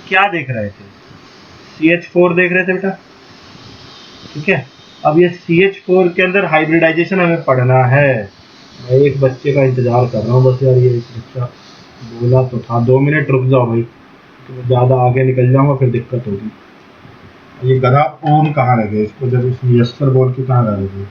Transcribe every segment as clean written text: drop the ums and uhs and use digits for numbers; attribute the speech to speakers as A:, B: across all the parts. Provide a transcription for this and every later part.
A: क्या देख रहे थे? CH4 देख रहे थे बेटा, ठीक है। अब ये CH4 के अंदर हाइब्रिडाइजेशन हमें पढ़ना है। मैं एक बच्चे का इंतजार कर रहा हूँ बस यार, ये बच्चा बोला तो था 2 मिनट रुक जाओ भाई, तो मैं ज़्यादा आगे निकल जाऊंगा फिर दिक्कत होगी। ये गधा ओम कहाँ रह गया, इसको जब इसने यस्कर बोल के कहाँ रह गया?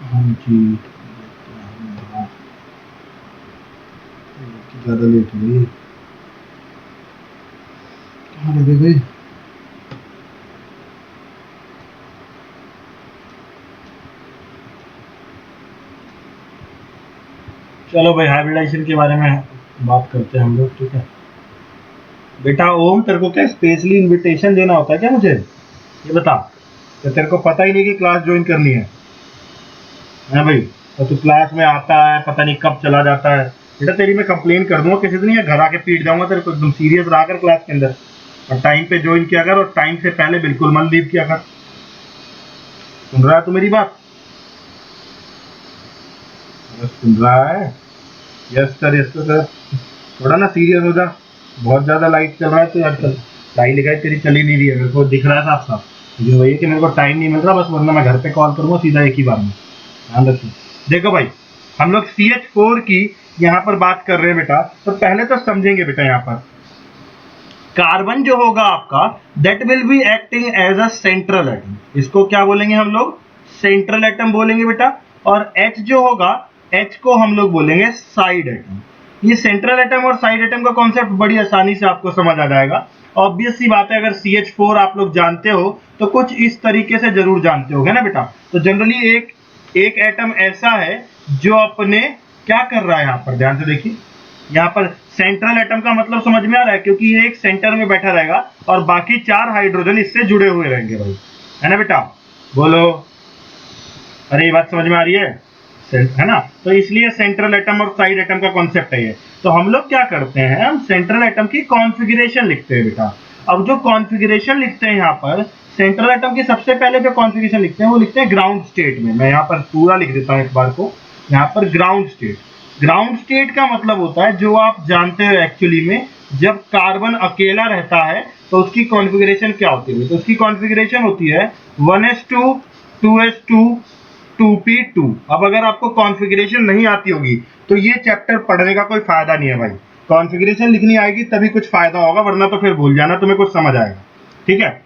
A: हाँ जी, ज़्यादा लेट हो गई, कहाँ लगे भाई? चलो भाई, हाइब्रिडाइजेशन के बारे में बात करते हैं हम लोग, ठीक है। बेटा ओम, तेरे को क्या स्पेशली इनविटेशन देना होता है क्या मुझे? ये बता, तो तेरे को पता ही नहीं कि क्लास ज्वाइन करनी है भाई? तो तू क्लास में आता है, पता नहीं कब चला जाता है। बेटा तेरी मैं कंप्लेन कर दूंगा किसी दिन, या घर आके पीट जाऊंगा तेरे को। एकदम सीरियस रहा कर क्लास के अंदर, और टाइम पे ज्वाइन किया कर, और टाइम से पहले बिल्कुल मत लीव किया कर। सुन रहा है तू मेरी बात? अगर सुन रहा है? Yes sir, yes sir. थोड़ा ना सीरियस हो जा, बहुत ज़्यादा लाइट चल रहा है तो आजकल। पढ़ाई लिखाई तेरी चल ही नहीं रही है, मेरे को दिख रहा है साफ साफ। लेकिन वही है कि मेरे को टाइम नहीं मिल रहा बस, वरना मैं घर पे कॉल करूँगा सीधा एक ही बार में। ध्यान रखिए। देखो भाई, हम लोग CH4 की यहाँ पर बात कर रहे हैं बेटा, तो पहले तो समझेंगे बेटा, यहाँ पर कार्बन जो होगा आपका, that will be acting as a central atom. इसको क्या बोलेंगे हम लोग? सेंट्रल एटम बोलेंगे बेटा। और H जो होगा, H को हम लोग बोलेंगे साइड एटम। ये सेंट्रल एटम और साइड एटम का कॉन्सेप्ट बड़ी आसानी से आपको समझ आ जाएगा। ऑब्वियस सी बात है, अगर CH4 आप लोग जानते हो तो कुछ इस तरीके से जरूर जानते होगे ना बेटा। तो जनरली एक एक एटम ऐसा है जो अपने क्या कर रहा है, यहाँ पर ध्यान से देखिए। यहाँ पर सेंट्रल एटम का मतलब समझ में आ रहा है, क्योंकि ये एक सेंटर में बैठा रहेगा और बाकी 4 हाइड्रोजन इससे जुड़े हुए रहेंगे भाई, है ना बेटा? बोलो, अरे ये बात समझ में आ रही है ना? तो इसलिए सेंट्रल एटम और साइड एटम का कॉन्सेप्ट है ये। तो हम लोग क्या करते हैं, हम सेंट्रल एटम की कॉन्फ़िगरेशन लिखते हैं बेटा। अब जो कॉन्फ़िगरेशन लिखते हैं यहाँ पर, सेंट्रल एटम की सबसे पहले जो कॉन्फ़िगरेशन लिखते हैं वो लिखते हैं ग्राउंड स्टेट में। मैं यहाँ पर पूरा लिख देता हूँ एक बार को, यहाँ पर ग्राउंड स्टेट। ग्राउंड स्टेट का मतलब होता है, जो आप जानते हो एक्चुअली में, जब कार्बन अकेला रहता है तो उसकी कॉन्फ़िगरेशन क्या होती है? तो उसकी कॉन्फ़िगरेशन होती है 1s2 2s2 2p2। अब अगर आपको कॉन्फ़िगरेशन नहीं आती होगी तो ये चैप्टर पढ़ने का कोई फायदा नहीं है भाई। कॉन्फ़िगरेशन लिखनी आएगी तभी कुछ फायदा होगा, वरना तो फिर भूल जाना, तुम्हें कुछ समझ आएगा, ठीक है।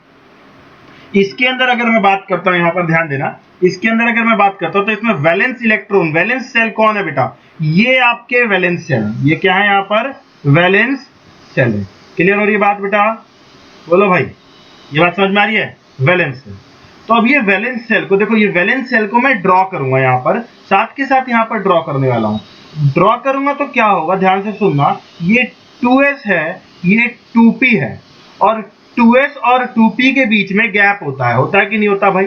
A: इसके अंदर अगर मैं बात करता हूं, यहाँ पर ध्यान देना, इसके अंदर अगर मैं बात करता हूं तो इसमें वैलेंस इलेक्ट्रॉन, वैलेंस सेल कौन है बेटा? ये आपके वैलेंस सेल, ये क्या है यहाँ पर? वैलेंस सेल है। क्लियर हो रही है बात बेटा? बोलो भाई, ये बात समझ में आ रही है? Valence shell. तो अब ये वैलेंस सेल को देखो, ये वैलेंस सेल को मैं ड्रॉ करूंगा यहाँ पर, साथ के साथ यहाँ पर ड्रॉ करने वाला हूँ। ड्रॉ करूंगा तो क्या होगा, ध्यान से सुनना। ये 2s है, ये 2p है, और 2s और 2p के बीच में गैप होता है कि नहीं होता भाई?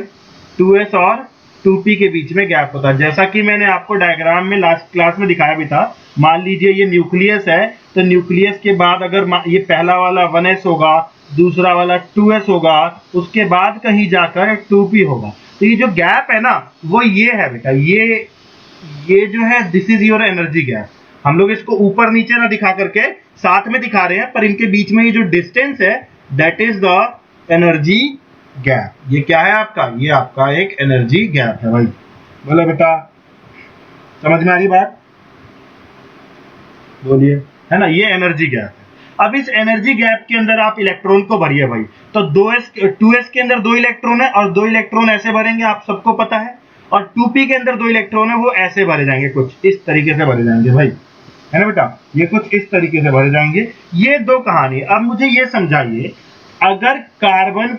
A: 2s और 2p के बीच में गैप होता है, जैसा कि मैंने आपको डायग्राम में लास्ट क्लास में दिखाया भी था। मान लीजिए ये न्यूक्लियस है, तो न्यूक्लियस के बाद अगर ये पहला वाला 1s होगा, दूसरा वाला 2s होगा, उसके बाद कहीं जाकर 2p होगा। तो ये जो गैप है ना, वो ये है बेटा, ये जो है, this is your energy gap. हम लोग इसको ऊपर नीचे ना दिखा करके साथ में दिखा रहे हैं, पर इनके बीच में ये जो डिस्टेंस है, that is the energy gap. ये क्या है आपका? ये आपका एक एनर्जी गैप है भाई। बोलो बेटा, समझ में आ रही बात? बोलिए, है ना? ये एनर्जी गैप है। अब इस एनर्जी गैप के अंदर आप इलेक्ट्रॉन को भरिए भाई, तो 2s के अंदर 2 इलेक्ट्रॉन है और 2 इलेक्ट्रॉन ऐसे भरेंगे, आप सबको पता है, और 2p के अंदर 2 इलेक्ट्रॉन है, वो ऐसे भरे जाएंगे, कुछ इस तरीके से भरे जाएंगे भाई, है ना बेटा, ये कुछ इस तरीके से भरे जाएंगे। ये दो कहानी। अब मुझे ये समझाइए, अगर कार्बन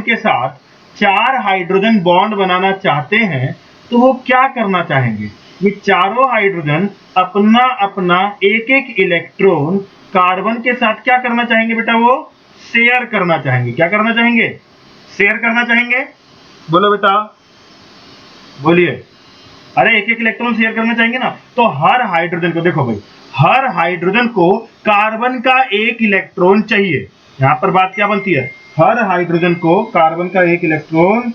A: के साथ 4 हाइड्रोजन बॉन्ड बनाना चाहते हैं तो वो क्या करना चाहेंगे? ये चारों हाइड्रोजन अपना अपना एक एक इलेक्ट्रॉन कार्बन के साथ क्या करना चाहेंगे बेटा? वो शेयर करना चाहेंगे। क्या करना चाहेंगे? शेयर करना चाहेंगे। बोलो बेटा, बोलिए। अरे एक एक इलेक्ट्रॉन शेयर करना चाहेंगे ना, तो हर हाइड्रोजन को, देखो भाई, हर हाइड्रोजन को कार्बन का एक इलेक्ट्रॉन चाहिए। यहां पर बात क्या बनती है? हर हाइड्रोजन को कार्बन का एक इलेक्ट्रॉन,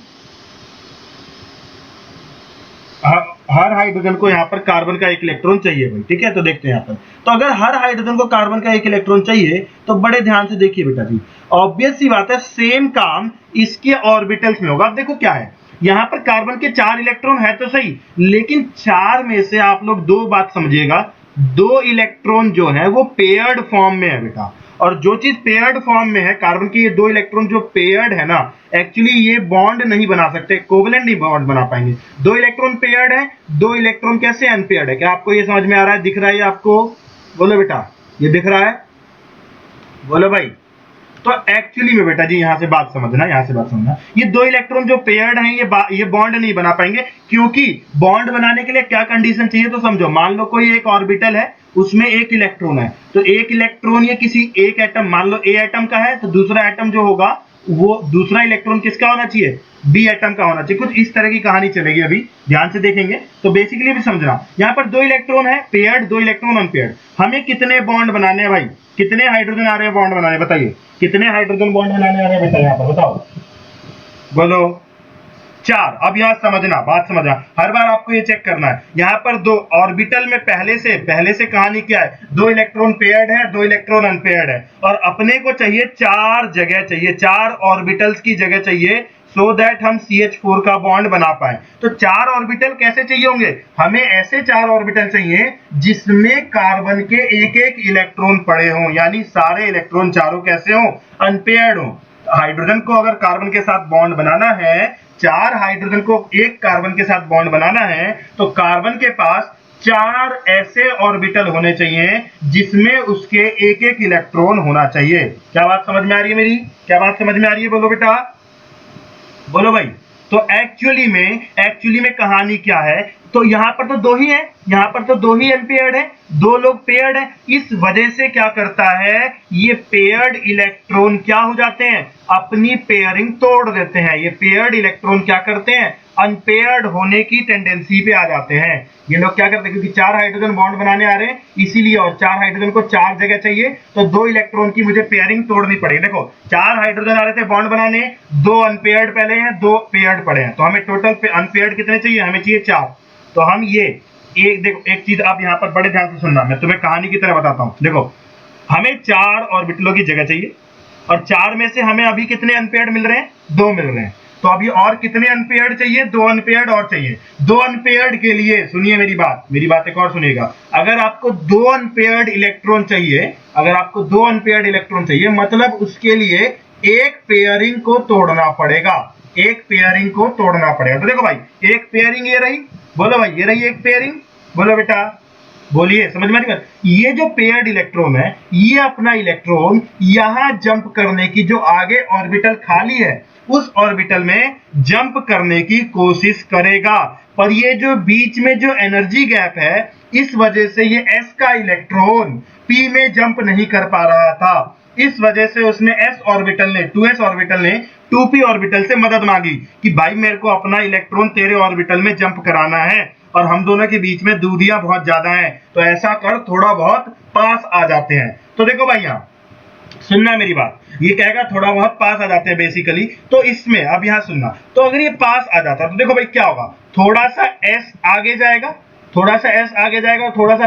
A: हर हाइड्रोजन को यहां पर कार्बन का एक इलेक्ट्रॉन चाहिए भाई, ठीक है। तो देखते हैं यहां पर, तो अगर हर हाइड्रोजन को कार्बन का एक इलेक्ट्रॉन चाहिए तो बड़े ध्यान से देखिए बेटा जी, ऑब्वियस सी बात है सेम काम इसके ऑर्बिटल्स में होगा। अब देखो क्या है, यहां पर कार्बन के 4 इलेक्ट्रॉन है तो सही, लेकिन 4 में से आप लोग 2 बात समझिएगा, 2 इलेक्ट्रॉन जो है वो पेयर्ड फॉर्म में है बेटा, और जो चीज पेयर्ड फॉर्म में है, कार्बन के ये 2 इलेक्ट्रॉन जो पेयर्ड है ना, एक्चुअली ये बॉन्ड नहीं बना सकते, कोवेलेंट नहीं बॉन्ड बना पाएंगे। 2 इलेक्ट्रॉन पेयर्ड है, 2 इलेक्ट्रॉन कैसे अनपेयर्ड है? क्या आपको ये समझ में आ रहा है, दिख रहा है आपको? बोलो बेटा, ये दिख रहा है? बोलो भाई। तो एक्चुअली में बेटा जी यहां से बात समझना, ये 2 इलेक्ट्रॉन जो पेयर्ड हैं ये बॉन्ड नहीं बना पाएंगे, क्योंकि बॉन्ड बनाने के लिए क्या कंडीशन चाहिए? तो समझो, मान लो कोई एक ऑर्बिटल है, उसमें एक इलेक्ट्रॉन है, तो एक इलेक्ट्रॉन ये किसी एक एटम, मान लो ए एटम का है, तो दूसरा एटम जो होगा वो दूसरा इलेक्ट्रॉन किसका होना चाहिए? बी एटम का होना चाहिए। कुछ इस तरह की कहानी चलेगी, अभी ध्यान से देखेंगे। तो बेसिकली भी समझना, यहाँ पर 2 इलेक्ट्रॉन है पेयर्ड, 2 इलेक्ट्रॉन अनपेयर्ड। हमें कितने बॉन्ड बनाने हैं भाई? कितने हाइड्रोजन आ रहे हैं बॉन्ड बनाने? बताइए, कितने हाइड्रोजन बॉन्ड बनाने आ रहे हैं बेटा? यहाँ पर बताओ, बोलो। 4। अब यहाँ समझना, बात समझना, हर बार आपको ये चेक करना है, यहाँ पर 2 ऑर्बिटल में पहले से कहानी क्या है? 2 इलेक्ट्रॉन पेयर्ड है, 2 इलेक्ट्रॉन अनपेयर्ड है, और अपने को चाहिए 4 जगह चाहिए, 4 ऑर्बिटल्स की जगह चाहिए, सो दैट हम CH4 का बॉन्ड बना पाए। तो 4 ऑर्बिटल कैसे चाहिए होंगे? हमें ऐसे 4 ऑर्बिटल चाहिए जिसमें कार्बन के एक एक इलेक्ट्रॉन पड़े हों, यानी सारे इलेक्ट्रॉन चारों कैसे हों? अनपेयर्ड हों। हाइड्रोजन को अगर कार्बन के साथ बॉन्ड बनाना है, 4 हाइड्रोजन को एक कार्बन के साथ बॉन्ड बनाना है, तो कार्बन के पास 4 ऐसे ऑर्बिटल होने चाहिए जिसमें उसके एक एक इलेक्ट्रॉन होना चाहिए। क्या बात समझ में आ रही है मेरी? क्या बात समझ में आ रही है? बोलो बेटा, बोलो भाई। तो एक्चुअली में कहानी क्या है? तो यहां पर तो 2 ही है, यहां पर तो 2 ही अनपेयर्ड है, 2 लोग पेयर्ड है, इस वजह से क्या करता है, ये पेयर्ड इलेक्ट्रॉन क्या हो जाते हैं? अपनी पेयरिंग तोड़ देते हैं। ये पेयर्ड इलेक्ट्रॉन क्या करते हैं? अनपेयर्ड होने की टेंडेंसी पे आ जाते हैं। ये लोग क्या करते हैं, क्योंकि 4 हाइड्रोजन बॉन्ड बनाने आ रहे हैं इसीलिए, और 4 हाइड्रोजन को 4 जगह चाहिए, तो 2 इलेक्ट्रॉन की मुझे पेयरिंग तोड़नी पड़ेगी। देखो 4 हाइड्रोजन आ रहे थे बॉन्ड बनाने, 2 अनपेयर्ड पहले हैं, 2 पेयर्ड पड़े हैं, तो हमें टोटल अनपेयर्ड कितने चाहिए? हमें चाहिए 4। तो हम ये एक, देखो एक चीज आप यहाँ पर बड़े ध्यान से सुनना, मैं तुम्हें कहानी की तरह बताता हूँ। देखो हमें 4 ऑर्बिटलों की जगह चाहिए, और 4 में से हमें अभी कितने अनपेयर्ड मिल रहे हैं? 2 मिल रहे हैं। तो अभी और कितने अनपेयर्ड चाहिए? 2 अनपेयर्ड और चाहिए। 2 अनपेयर्ड के लिए सुनिए मेरी बात एक और सुनिएगा, अगर आपको 2 अनपेयर्ड इलेक्ट्रॉन चाहिए, मतलब उसके लिए एक पेयरिंग को तोड़ना पड़ेगा, तो देखो भाई, एक पेयरिंग ये रही, बोलो भाई, ये रही एक पेयरिंग, बोलो बेटा, बोलिए, समझ में आ रही बात? ये जो पेयर्ड इलेक्ट्रॉन है, ये अपना इलेक्ट्रॉन यहां जंप करने की, जो आगे ऑर्बिटल खाली है उस ऑर्बिटल में जंप करने की कोशिश करेगा, पर ये जो बीच में जो एनर्जी गैप है, इस वजह से ये s का इलेक्ट्रॉन p में जंप नहीं कर पा रहा था, इस वजह से उसने s ऑर्बिटल ने 2s ऑर्बिटल ने 2p ऑर्बिटल से मदद मांगी कि भाई मेरे को अपना इलेक्ट्रॉन तेरे ऑर्बिटल में जंप कराना है, और हम दोनों के बीच में दूरियां बहुत ज्यादा हैं, तो ऐसा कर थोड़ा बहुत पास आ जाते हैं। तो देखो भाई यहाँ सुनना मेरी बात, ये कहेगा थोड़ा बहुत पास आ जाते हैं बेसिकली, तो इसमें अब यहाँ सुनना, तो अगर ये पास आ जाता तो देखो भाई क्या होगा, थोड़ा सा s आगे जाएगा, और थोड़ा सा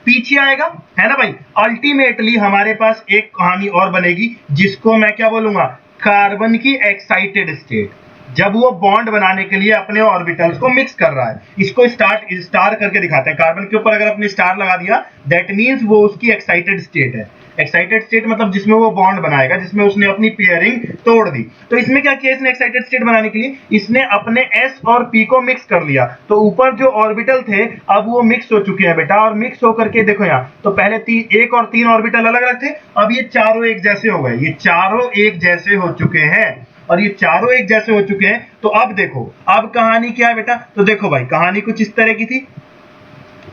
A: पीछे आएगा, है ना भाई। अल्टीमेटली हमारे पास एक कहानी और बनेगी जिसको मैं क्या बोलूंगा? कार्बन की एक्साइटेड स्टेट। जब वो बॉन्ड बनाने के लिए अपने ऑर्बिटल्स को मिक्स कर रहा है। इसको स्टार करके दिखाते हैं। कार्बन के ऊपर अगर अपने स्टार लगा दिया, दैट मींस वो उसकी एक्साइटेड स्टेट है। एक्साइटेड स्टेट मतलब जिसमें वो बॉन्ड बनाएगा, जिसमें उसने अपनी पेयरिंग तोड़ दी। तो इसमें क्या किया इसने एक्साइटेड स्टेट बनाने के लिए, इसने अपने s और p को मिक्स कर लिया। तो ऊपर जो ऑर्बिटल थे अब वो मिक्स हो चुके हैं बेटा, और मिक्स होकर के देखो यहाँ, तो पहले 1 और 3 ऑर्बिटल अलग अलग थे, अब ये चारों एक जैसे हो गए, ये चारों एक जैसे हो चुके हैं, और ये चारों एक जैसे हो चुके हैं। तो अब देखो, अब कहानी क्या है बेटा, तो देखो भाई कहानी कुछ इस तरह की थी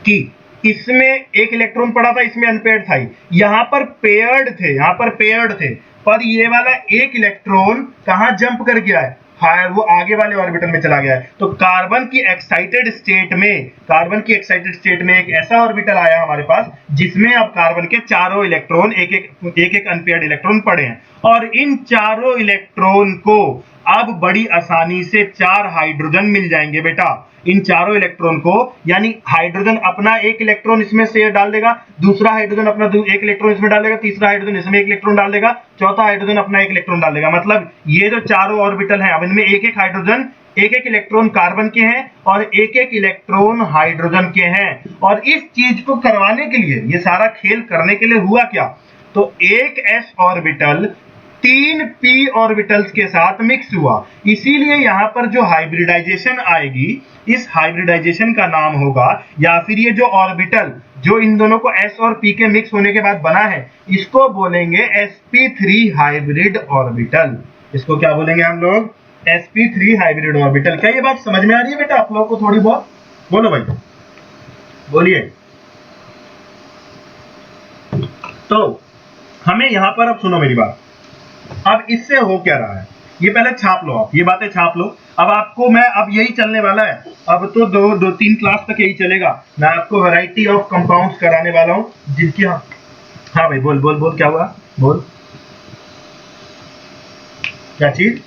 A: कि इसमें एक इलेक्ट्रॉन पड़ा था, इसमें अनपेयर्ड था, यहां पर पेयर्ड थे, यहां पर पेयर्ड थे, पर ये वाला एक इलेक्ट्रॉन कहां जंप कर गया है, हायर वो आगे वाले ऑर्बिटल में चला गया है। तो कार्बन की एक्साइटेड स्टेट में, कार्बन की एक्साइटेड स्टेट में एक ऐसा ऑर्बिटल आया हमारे पास जिसमें अब कार्बन के चारों इलेक्ट्रॉन एक एक अनपेयर्ड इलेक्ट्रॉन पड़े हैं, और इन चारों इलेक्ट्रॉन को अब बड़ी आसानी से 4 हाइड्रोजन मिल जाएंगे बेटा। इन चारों इलेक्ट्रॉन को, यानी हाइड्रोजन अपना एक इलेक्ट्रॉन इसमें से डाल देगा, दूसरा हाइड्रोजन अपना एक इलेक्ट्रॉन इसमें डाल देगा, तीसरा हाइड्रोजन इसमें एक इलेक्ट्रॉन डाल देगा, चौथा हाइड्रोजन अपना एक इलेक्ट्रॉन डाल देगा। मतलब ये जो चारों ऑर्बिटल हैं, अब इनमें एक एक हाइड्रोजन, एक एक इलेक्ट्रॉन कार्बन के हैं और एक एक इलेक्ट्रॉन हाइड्रोजन के हैं। और इस चीज को करवाने के लिए, ये सारा खेल करने के लिए हुआ क्या, तो एक s ऑर्बिटल 3 p ऑर्बिटल्स के साथ मिक्स हुआ, इसीलिए यहां पर जो हाइब्रिडाइजेशन आएगी, इस हाइब्रिडाइजेशन का नाम होगा, या फिर ये जो ऑर्बिटल जो इन दोनों को s और p के मिक्स होने के बाद बना है, इसको बोलेंगे sp3 हाइब्रिड ऑर्बिटल। इसको क्या बोलेंगे हम लोग, sp3 हाइब्रिड ऑर्बिटल। क्या ये बात समझ में आ रही है बेटा आप लोगों को थोड़ी बहुत? बोलो भाई, बोलिए। तो हमें यहां पर, अब सुनो मेरी बात, अब इससे हो क्या रहा है, ये पहले छाप लो, आप ये बातें छाप लो। अब आपको मैं, अब यही चलने वाला है, अब तो दो तीन क्लास तक यही चलेगा। मैं आपको वैरायटी ऑफ कंपाउंड्स कराने वाला हूं जिनकी, हाँ भाई बोल बोल बोल, क्या हुआ, बोल क्या चीज,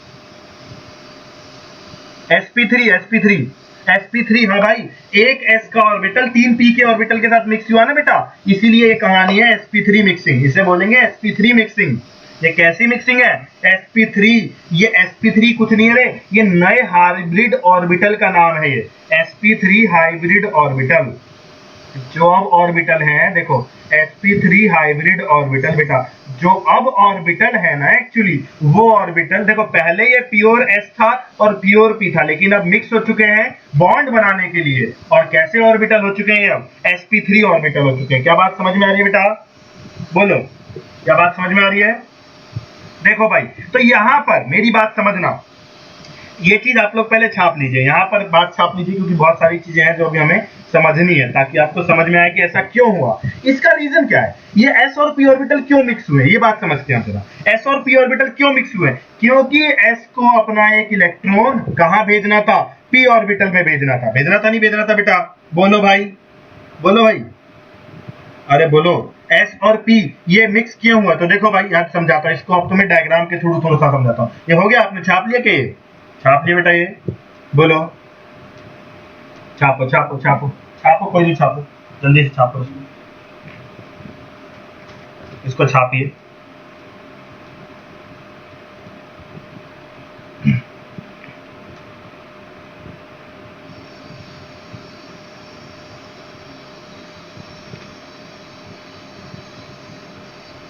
A: sp3 हाँ भाई, एक s का ऑर्बिटल 3 p के ऑर्बिटल के साथ मिक्स हुआ ना बेटा, इसीलिए ये कहानी है sp3 मिक्सिंग, इसे बोलेंगे sp3 मिक्सिंग। ये कैसी मिक्सिंग है, sp3, ये sp3 कुछ नहीं है रे, ये नए हाइब्रिड ऑर्बिटल का नाम है, ये sp3 हाइब्रिड ऑर्बिटल। जो अब ऑर्बिटल है देखो, sp3 हाइब्रिड ऑर्बिटल बेटा, जो अब ऑर्बिटल है ना, एक्चुअली वो ऑर्बिटल देखो, पहले ये प्योर s था और प्योर p था, लेकिन अब मिक्स हो चुके हैं बॉन्ड बनाने के लिए, और कैसे ऑर्बिटल हो चुके हैं, अब sp3 ऑर्बिटल हो चुके हैं। क्या बात समझ में आ रही है बेटा, बोलो, क्या बात समझ में आ रही है? देखो भाई, तो यहां पर मेरी बात समझना, ये चीज आप लोग पहले छाप लीजिए, यहां पर बात छाप लीजिए, क्योंकि बहुत सारी चीजें हैं जो अभी हमें समझनी है, ताकि आपको समझ में आए कि ऐसा क्यों हुआ, इसका रीजन क्या है, ये s और p ऑर्बिटल क्यों मिक्स हुए, ये बात समझते हैं जरा। s और p ऑर्बिटल क्यों मिक्स हुए, क्योंकि s को अपना एक इलेक्ट्रॉन कहां भेजना था, p ऑर्बिटल में भेजना था, भेजना था नहीं भेजना था बेटा, बोलो भाई, बोलो भाई, अरे बोलो, s और p ये मिक्स क्यों हुआ, तो देखो भाई यहाँ समझाता हूँ इसको, अब तुम्हें डायग्राम के थ्रू थोड़ा सा समझाता हूँ। ये हो गया, आपने छाप लिया, कि छाप लिया बेटा, ये बोलो, छापो छापो छापो छापो, कोई भी छापो, जल्दी से छापो इसको छापिए।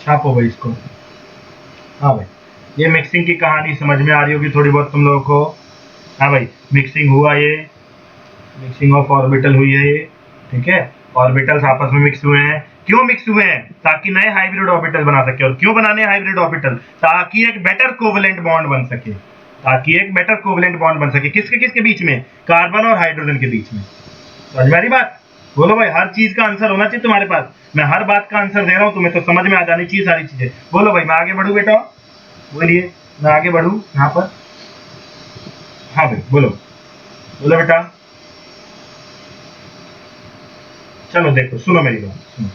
A: छापो भाई इसको। हाँ भाई, ये मिक्सिंग की कहानी समझ में आ रही होगी थोड़ी बहुत तुम लोगों को। हाँ भाई, मिक्सिंग हुआ, ये मिक्सिंग ऑफ ऑर्बिटल हुई है ये, ठीक है, ऑर्बिटल्स आपस में मिक्स हुए हैं। क्यों मिक्स हुए हैं, ताकि नए हाइब्रिड ऑर्बिटल बना सके। और क्यों बनाने हाइब्रिड ऑर्बिटल, ताकि एक बेटर कोवेलेंट बॉन्ड बन सके, ताकि एक बेटर कोवेलेंट बॉन्ड बन सके, किसके किसके बीच में, कार्बन और हाइड्रोजन के बीच में। समझ में आ रही बात, बोलो भाई, हर चीज का आंसर होना चाहिए तुम्हारे पास, मैं हर बात का आंसर दे रहा हूँ तुम्हें, तो समझ में आ जानी चाहिए सारी चीजें। बोलो भाई, मैं आगे बढ़ू बेटा, बोलिए, मैं आगे बढ़ू यहाँ पर, हाँ भाई बोलो, बोलो बेटा, चलो देखो, सुनो मेरी बात, सुनो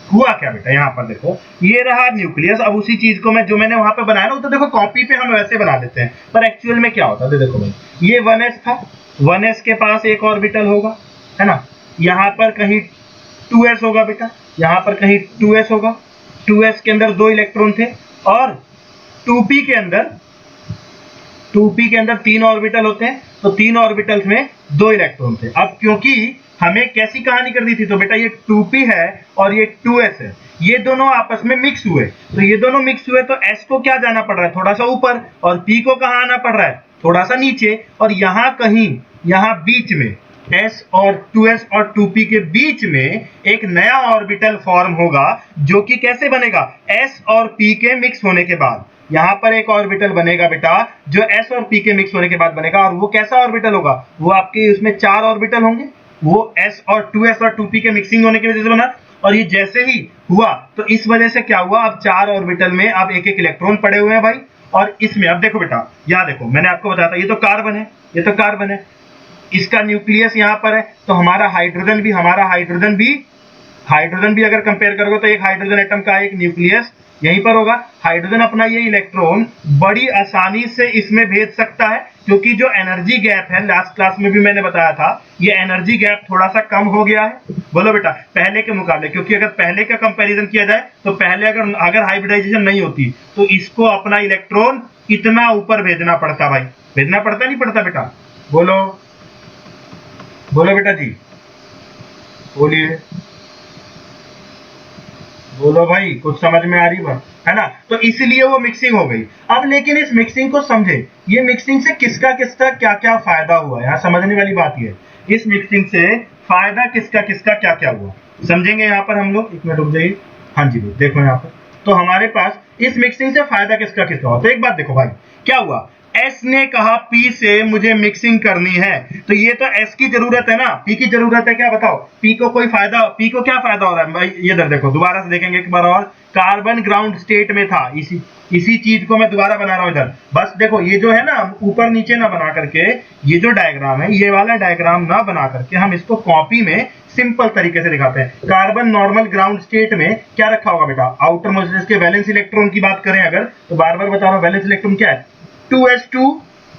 A: हुआ क्या बेटा, यहाँ पर देखो, ये रहा न्यूक्लियस। अब उसी चीज को मैं, जो मैंने वहां पे बनाया ना, तो देखो कॉपी पे हम वैसे बना देते हैं, पर एक्चुअल में क्या होता है, देखो भाई, ये 1s था, 1s के पास एक ऑर्बिटल होगा, है ना, यहाँ पर कहीं 2s होगा बेटा, यहाँ पर कहीं 2s होगा, 2s के अंदर 2 इलेक्ट्रॉन थे, और 2p के अंदर 2p के अंदर 3 ऑर्बिटल होते हैं, तो 3 ऑर्बिटल्स में 2 इलेक्ट्रॉन थे। अब क्योंकि हमें कैसी कहानी कर दी थी, तो बेटा ये 2p है और ये 2s है, ये दोनों आपस में मिक्स हुए, तो ये दोनों मिक्स हुए तो s को क्या जाना पड़ रहा है, थोड़ा सा ऊपर, और p को कहां आना पड़ रहा है, थोड़ा सा नीचे, और यहां कहीं, यहां बीच में s और 2s और 2p के बीच में एक नया ऑर्बिटल फॉर्म होगा, जो कि कैसे बनेगा, s और p के मिक्स होने के बाद। यहां पर एक ऑर्बिटल बनेगा बेटा, जो s और p के मिक्स होने के बाद बनेगा, और वो कैसा ऑर्बिटल होगा, वो आपके उसमें 4 ऑर्बिटल होंगे, वो s और 2s और 2p के मिक्सिंग होने की वजह से बना। और ये जैसे ही हुआ तो इस वजह से क्या हुआ, अब 4 ऑर्बिटल में अब एक एक इलेक्ट्रॉन पड़े हुए हैं भाई। और इसमें अब देखो बेटा, यहां देखो मैंने आपको बताया था, ये तो कार्बन है, ये तो कार्बन है, इसका न्यूक्लियस यहां पर है, तो हमारा हाइड्रोजन भी अगर कंपेयर करोगे तो एक हाइड्रोजन एटम का एक न्यूक्लियस यहीं पर होगा। हाइड्रोजन अपना ये इलेक्ट्रॉन बड़ी आसानी से इसमें भेज सकता है, क्योंकि जो एनर्जी गैप है, लास्ट क्लास में भी मैंने बताया था, ये एनर्जी गैप थोड़ा सा कम हो गया है, बोलो बेटा, पहले के मुकाबले। क्योंकि अगर पहले का कंपैरिजन किया जाए तो पहले अगर हाइब्रिडाइजेशन नहीं होती तो इसको अपना इलेक्ट्रॉन इतना ऊपर भेजना पड़ता भाई, भेजना पड़ता नहीं पड़ता बेटा, बोलो बोलो बेटा जी, बोलिए, बोलो भाई, कुछ समझ में आ रही बात है ना। तो इसलिए वो मिक्सिंग हो गई। अब लेकिन इस मिक्सिंग को समझे, ये मिक्सिंग से किसका किसका क्या क्या फायदा हुआ, यहाँ समझने वाली बात ये है, इस मिक्सिंग से फायदा किसका किसका क्या क्या हुआ, समझेंगे यहाँ पर हम लोग। एक मिनट रुक जाइए, हाँ जी देखो यहाँ पर, तो हमारे पास इस मिक्सिंग से फायदा किसका किसका हुआ। तो एक बात देखो भाई, क्या हुआ, S ने कहा P से मुझे मिक्सिंग करनी है, तो ये तो S की जरूरत है ना, P की जरूरत है, क्या बताओ, P को कोई फायदा, P को क्या फायदा हो रहा है भाई, ये इधर देखो, दोबारा से देखेंगे एक बार और, कार्बन ग्राउंड स्टेट में था, इसी चीज को मैं दोबारा बना रहा हूं इधर, बस देखो ये जो है ना, ऊपर नीचे ना बना करके, ये जो डायग्राम है, ये वाला डायग्राम ना बना करके हम इसको कॉपी में सिंपल तरीके से दिखाते हैं। कार्बन नॉर्मल ग्राउंड स्टेट में क्या रखा होगा बेटा, आउटर मोस्ट इसके वैलेंस इलेक्ट्रॉन की बात करें अगर, तो बार बार बता रहा हूं, वैलेंस इलेक्ट्रॉन क्या है, 2s2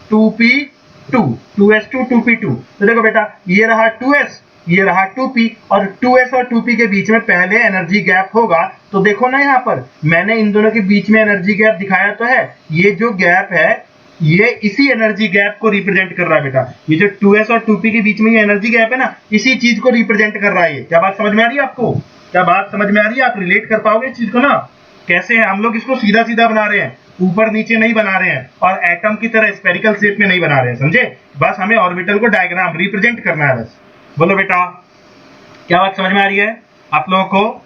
A: 2p2, 2s2 2p2। तो देखो बेटा, ये रहा 2s, ये रहा 2p, और 2s और 2p के बीच में पहले एनर्जी गैप होगा। तो देखो ना, यहाँ पर मैंने इन दोनों के बीच में एनर्जी गैप दिखाया तो है, ये जो गैप है ये इसी एनर्जी गैप को रिप्रेजेंट कर रहा है बेटा, ये जो 2s और 2p के बीच में ये एनर्जी गैप है ना, इसी चीज को रिप्रेजेंट कर रहा है। क्या बात समझ में आ रही है आपको, क्या बात समझ में आ रही है, आप रिलेट कर पाओगे इस चीज को ना, कैसे है, हम लोग इसको सीधा सीधा बना रहे हैं, ऊपर नीचे नहीं बना रहे हैं, और एटम की तरह स्फेरिकल शेप में नहीं बना रहे हैं, समझे, बस हमें ऑर्बिटल को डायग्राम रिप्रेजेंट करना है बस। बोलो बेटा, क्या बात समझ में आ रही है आप लोगों को,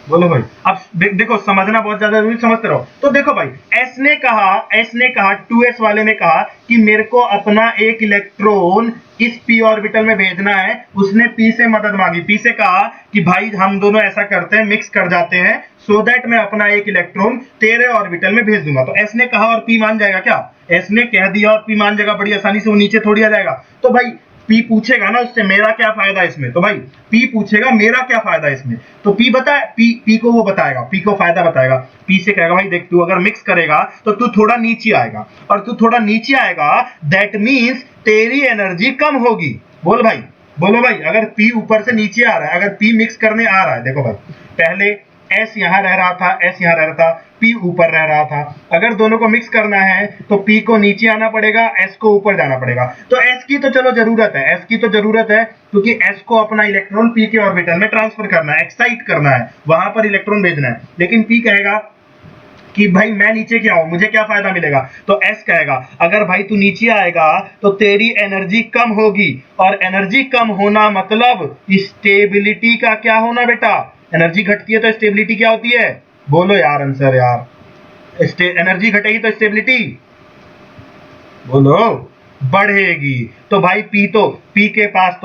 A: बोलो भाई। अब देखो, समझना बहुत ज्यादा जरूरी, समझते रहो। तो देखो भाई, S ने कहा 2s वाले ने कहा कि मेरे को अपना एक इलेक्ट्रॉन इस p ऑर्बिटल में भेजना है, उसने p से मदद मांगी, p से कहा कि भाई हम दोनों ऐसा करते हैं, मिक्स कर जाते हैं, सो दैट मैं अपना एक इलेक्ट्रॉन तेरे ऑर्बिटल में भेज दूंगा। तो S ने कहा और p मान जाएगा क्या, S ने कह दिया और p मान जाएगा, बड़ी आसानी से, वो नीचे थोड़ी आ जाएगा। तो भाई P पूछेगा ना उससे, मेरा क्या फायदा इसमें, तो भाई P पूछेगा मेरा क्या फायदा इसमें, तो P बताए, P को वो बताएगा, P को फायदा बताएगा, P से कहेगा भाई देख, तू अगर मिक्स करेगा तो तू थोड़ा नीचे आएगा, और तू थोड़ा नीचे आएगा दैट मींस तेरी एनर्जी कम होगी। बोल भाई, बोलो भाई, अगर P ऊपर से नीचे आ रहा है, अगर P मिक्स करने आ रहा है, देखो भाई, पहले S यहां रह रहा था, S यहां रह रहा था, P ऊपर रह रहा था, अगर दोनों को मिक्स करना है तो P को नीचे आना पड़ेगा, S को ऊपर जाना पड़ेगा। तो S की तो चलो जरूरत है, S की तो जरूरत है, क्योंकि S को अपना इलेक्ट्रॉन P के ऑर्बिटल में ट्रांसफर करना है, एक्साइट करना है, वहां पर इलेक्ट्रॉन भेजना है। लेकिन P कहेगा कि भाई मैं नीचे क्या हूं, मुझे क्या फायदा मिलेगा, तो S कहेगा अगर भाई तू नीचे आएगा तो तेरी एनर्जी कम होगी, और एनर्जी कम होना मतलब स्टेबिलिटी का क्या होना बेटा, एनर्जी घटती है तो स्टेबिलिटी क्या होती है, बोलो यार आंसर यार, एनर्जी घटेगी तो स्टेबिलिटी बोलो बढ़ेगी। तो भाई P के पास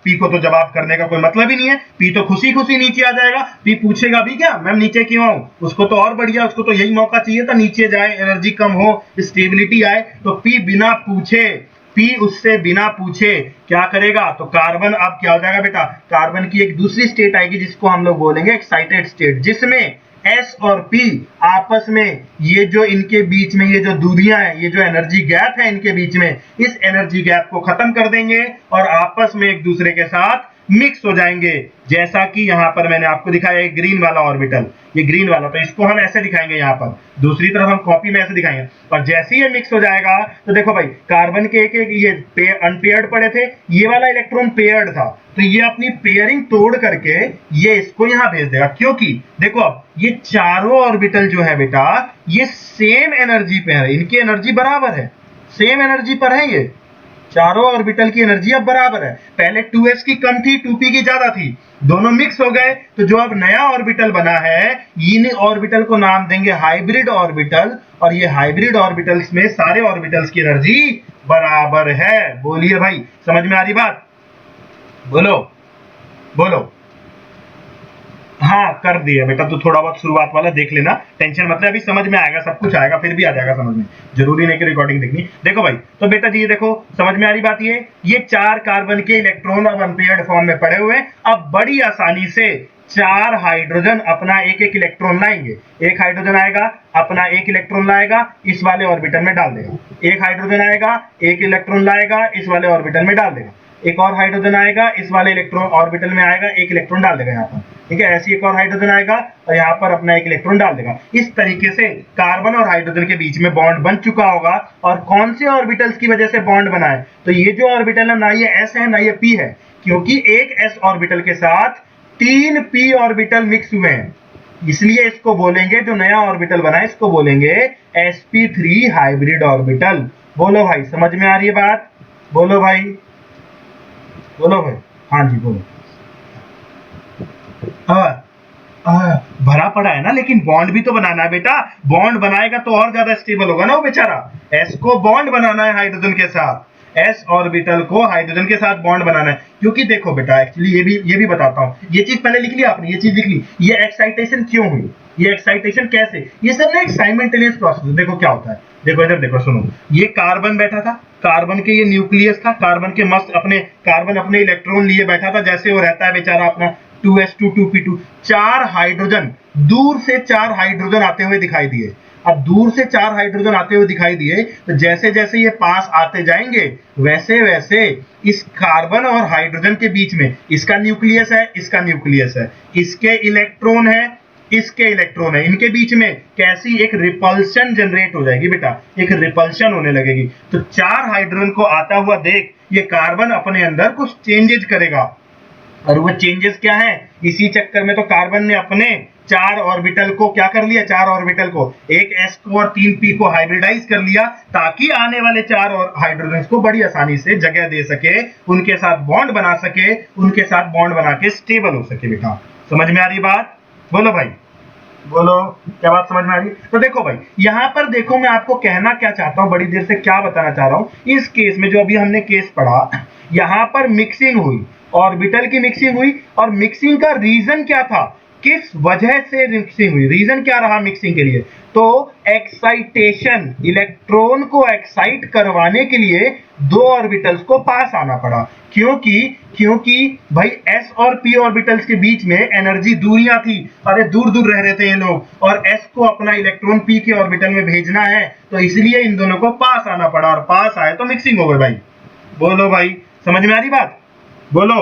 A: P को तो जवाब करने का कोई मतलब ही नहीं है, P तो खुशी खुशी नीचे आ जाएगा। P पूछेगा भी क्या मैं नीचे क्यों आऊं, उसको तो और बढ़िया, उसको तो यही मौका चाहिए था, नीचे जाए, एनर्जी कम हो, स्टेबिलिटी आए। तो P उससे बिना पूछे क्या करेगा, तो कार्बन अब क्या हो जाएगा बेटा, कार्बन की एक दूसरी स्टेट आएगी जिसको हम लोग बोलेंगे एक्साइटेड स्टेट, जिसमें S और P आपस में, ये जो इनके बीच में ये जो दूरियां हैं, ये जो एनर्जी गैप है इनके बीच में, इस एनर्जी गैप को खत्म कर देंगे और आपस में एक दूसरे के साथ मिक्स हो जाएंगे। जैसा कि यहाँ पर मैंने आपको दिखाया एक ग्रीन वाला ऑर्बिटल, ये ग्रीन वाला, तो इसको हम ऐसे दिखाएंगे, यहाँ पर दूसरी तरफ हम कॉपी में ऐसे दिखाएंगे। और जैसे ही ये मिक्स हो जाएगा तो देखो भाई कार्बन के एक एक ये अनपेयर्ड पड़े थे, ये वाला इलेक्ट्रॉन पेयर्ड था, तो ये अपनी पेयरिंग तोड़ करके ये इसको यहाँ भेज देगा। क्योंकि देखो अब ये चारों ऑर्बिटल जो है बेटा ये सेम एनर्जी पे है, इनकी एनर्जी बराबर है, सेम एनर्जी पर है, ये चारों ऑर्बिटल की एनर्जी अब बराबर है। पहले 2s की कम थी, 2p की ज्यादा थी, दोनों मिक्स हो गए, तो जो अब नया ऑर्बिटल बना है इन ऑर्बिटल को नाम देंगे हाइब्रिड ऑर्बिटल। और ये हाइब्रिड ऑर्बिटल्स में सारे ऑर्बिटल्स की एनर्जी बराबर है। बोलिए भाई, समझ में आ रही बात? बोलो बोलो। हाँ कर दिया बेटा, तो थोड़ा बहुत शुरुआत वाला देख लेना, टेंशन मतलब अभी समझ में आएगा, सब कुछ आएगा, फिर भी आ जाएगा समझ में, जरूरी नहीं कि रिकॉर्डिंग देखनी। देखो भाई, तो बेटा जी ये देखो समझ में आ रही बात, ये 4 कार्बन के इलेक्ट्रॉन अब अनपेयर्ड फॉर्म में पड़े हुए, अब बड़ी आसानी से 4 हाइड्रोजन अपना एक एक इलेक्ट्रॉन लाएंगे। एक हाइड्रोजन आएगा अपना एक इलेक्ट्रॉन लाएगा, इस वाले ऑर्बिटल में डाल देगा। एक हाइड्रोजन आएगा एक इलेक्ट्रॉन लाएगा, इस वाले ऑर्बिटल में डाल देगा। एक और हाइड्रोजन आएगा इस वाले इलेक्ट्रॉन ऑर्बिटल में आएगा, एक इलेक्ट्रॉन डाल देगा यहाँ पर, ठीक है। ऐसे एक और हाइड्रोजन आएगा और यहाँ पर अपना एक इलेक्ट्रॉन डाल देगा। इस तरीके से कार्बन और हाइड्रोजन के बीच में बॉन्ड बन चुका होगा। और कौन से ऑर्बिटल्स की वजह से बॉन्ड बना है? तो ये जो ऑर्बिटल है ना ये s है ना ये p है, क्योंकि एक s ऑर्बिटल के साथ 3 p ऑर्बिटल मिक्स हुए हैं, इसलिए इसको बोलेंगे, जो नया ऑर्बिटल बना है इसको बोलेंगे sp3 हाइब्रिड ऑर्बिटल। बोलो भाई, समझ में आ रही है बात? बोलो भाई, बोलो भाई, हाँ जी बोलो। भरा पड़ा है ना, लेकिन बॉन्ड भी तो बनाना है बेटा, बॉन्ड बनाएगा तो और ज्यादा स्टेबल होगा ना वो बेचारा। s को बॉन्ड बनाना है हाइड्रोजन के साथ, s ऑर्बिटल को हाइड्रोजन के साथ बॉन्ड बनाना है। क्योंकि देखो बेटा एक्चुअली ये भी बताता हूँ, ये चीज पहले लिख लिया आपने, ये चीज लिख ली, ये एक्साइटेशन क्यों हुई, ये एक्साइटेशन कैसे, ये सब ना एक साइमल्टेनियस प्रोसेस है। देखो क्या होता है, देखो इधर देखो, सुनो, ये कार्बन बैठा था, कार्बन के ये न्यूक्लियस था, कार्बन के मस्त अपने कार्बन अपने इलेक्ट्रॉन लिए बैठा था, जैसे वो रहता है बेचारा अपना 2s2 2p2, 4 हाइड्रोजन, दूर से 4 हाइड्रोजन आते हुए दिखाई दिए। अब दूर से 4 हाइड्रोजन आते हुए दिखाई दिए, तो जैसे जैसे ये पास आते जाएंगे वैसे वैसे इस कार्बन और हाइड्रोजन के बीच में इसका न्यूक्लियस है, इसका न्यूक्लियस है, इसके इलेक्ट्रॉन है, इसके इलेक्ट्रॉन है, इनके बीच में कैसी एक रिपल्शन जनरेट हो जाएगी बेटा, एक रिपल्शन होने लगेगी। तो 4 हाइड्रोजन को आता हुआ देख ये कार्बन अपने अंदर कुछ चेंजेस करेगा, और वो चेंजेस क्या है, इसी चक्कर में तो कार्बन ने अपने 4 ऑर्बिटल को क्या कर लिया, 4 ऑर्बिटल को, एक s को और 3 p को हाइब्रिडाइज कर लिया, ताकि आने वाले 4 और हाइड्रोजन को बड़ी आसानी से जगह दे सके, उनके साथ बॉन्ड बना सके, उनके साथ बॉन्ड बना के स्टेबल हो सके। बेटा समझ में आ रही बात? बोलो भाई, बोलो, क्या बात समझ में आ रही? तो देखो भाई यहाँ पर देखो, मैं आपको कहना क्या चाहता हूँ, बड़ी देर से क्या बताना चाह रहा हूँ। इस केस में जो अभी हमने केस पढ़ा, यहाँ पर मिक्सिंग हुई, ऑर्बिटल की मिक्सिंग हुई, और मिक्सिंग का रीजन क्या था, किस वजह से मिक्सिंग हुई, रीजन क्या रहा मिक्सिंग के लिए? तो एक्साइटेशन, इलेक्ट्रॉन को एक्साइट करवाने के लिए 2 ऑर्बिटल्स को पास आना पड़ा। क्योंकि भाई s और p ऑर्बिटल्स के बीच में एनर्जी दूरियां थी, अरे दूर दूर रह रहे थे ये लोग, और s को अपना इलेक्ट्रॉन p के ऑर्बिटल में भेजना है, तो इसलिए इन दोनों को पास आना पड़ा, और पास आए तो मिक्सिंग हो गई। भाई बोलो भाई, समझ में आ रही बात? बोलो।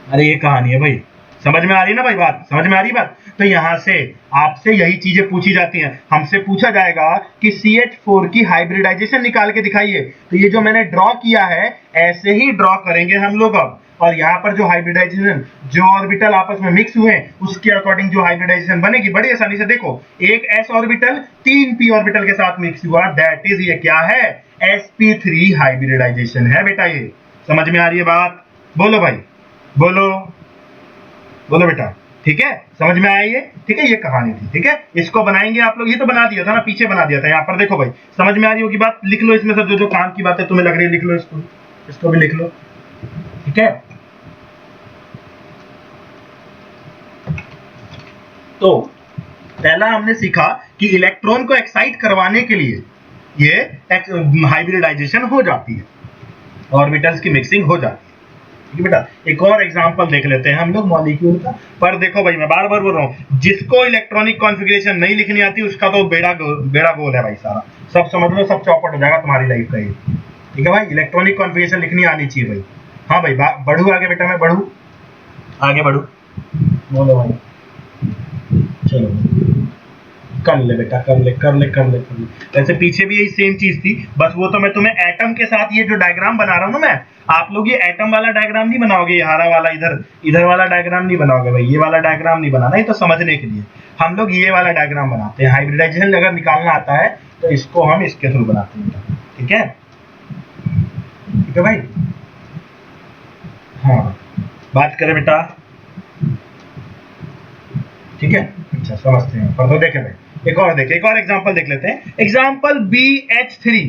A: अरे ये कहानी है भाई, समझ में आ रही है ना भाई बात? समझ में आ रही बात? तो यहां से आपसे यही चीजें पूछी जाती हैं, हमसे पूछा जाएगा कि CH4 की हाइब्रिडाइजेशन निकाल के दिखाइए। तो ये जो मैंने ड्रॉ किया है ऐसे ही ड्रॉ करेंगे हम लोग अब, और यहाँ पर जो हाइब्रिडाइजेशन, जो ऑर्बिटल आपस में मिक्स हुए उसके अकॉर्डिंग जो हाइब्रिडाइजेशन बनेगी बड़ी आसानी से। देखो एक s ऑर्बिटल 3 p ऑर्बिटल के साथ मिक्स हुआ, दैट इज ये क्या है, sp3 हाइब्रिडाइजेशन है बेटा। ये समझ में आ रही है बात? बोलो भाई, बोलो बोलो बेटा, ठीक है, समझ में आया ये? ठीक है, ये कहानी थी, ठीक है, इसको बनाएंगे आप लोग, ये तो बना दिया था ना, पीछे बना दिया था, यहाँ पर देखो भाई, समझ में आ रही होगी बात? लिख लो इसमें से जो जो काम की बात है तुम्हें लग रही है, लिख लो इसको भी लिख लो, ठीक है। तो पहला हमने सीखा कि इलेक्ट्रॉन को एक्साइट करवाने के लिए ये हाइब्रिडाइजेशन हो जाती है, ऑर्बिटल्स की मिक्सिंग हो जाती है। ठीक है बेटा, एक और एग्जांपल देख लेते हैं हम लोग मॉलिक्यूल का। पर देखो भाई मैं बार बार बोल रहा हूँ, जिसको इलेक्ट्रॉनिक कॉन्फ़िगरेशन नहीं लिखनी आती उसका तो बेड़ा गोल है भाई, सारा सब समझ लो, सब चौपट हो जाएगा तुम्हारी लाइफ का ये। ठीक है भाई, इलेक्ट्रॉनिक कॉन्फ़िगरेशन लिखनी आनी चाहिए भाई, हाँ भाई, बढ़ू आगे बेटा, मैं बढ़ू आगे बढ़ू। बोलो भाई, चलो कर ले बेटा, कर ले कर ले कर ले कर ले। वैसे पीछे भी यही सेम चीज थी, बस वो तो मैं तुम्हें एटम के साथ ये जो डायग्राम बना रहा हूँ ना मैं, आप लोग ये एटम वाला डायग्राम नहीं बनाओगे, ये हरा वाला इधर इधर वाला डायग्राम नहीं बनाओगे भाई, ये वाला डायग्राम नहीं बनाना, ये तो समझने के लिए हम लोग ये वाला डायग्राम बनाते हैं। हाइब्रिडाइजेशन अगर निकालना आता है तो इसको हम इसके थ्रू बनाते हैं, ठीक है? ठीक है भाई, हाँ बात करें बेटा, ठीक है? अच्छा समझते हैं, पर तो देखें भाई, एक और देखें, एक और एग्जांपल देख लेते हैं। एग्जांपल BH3,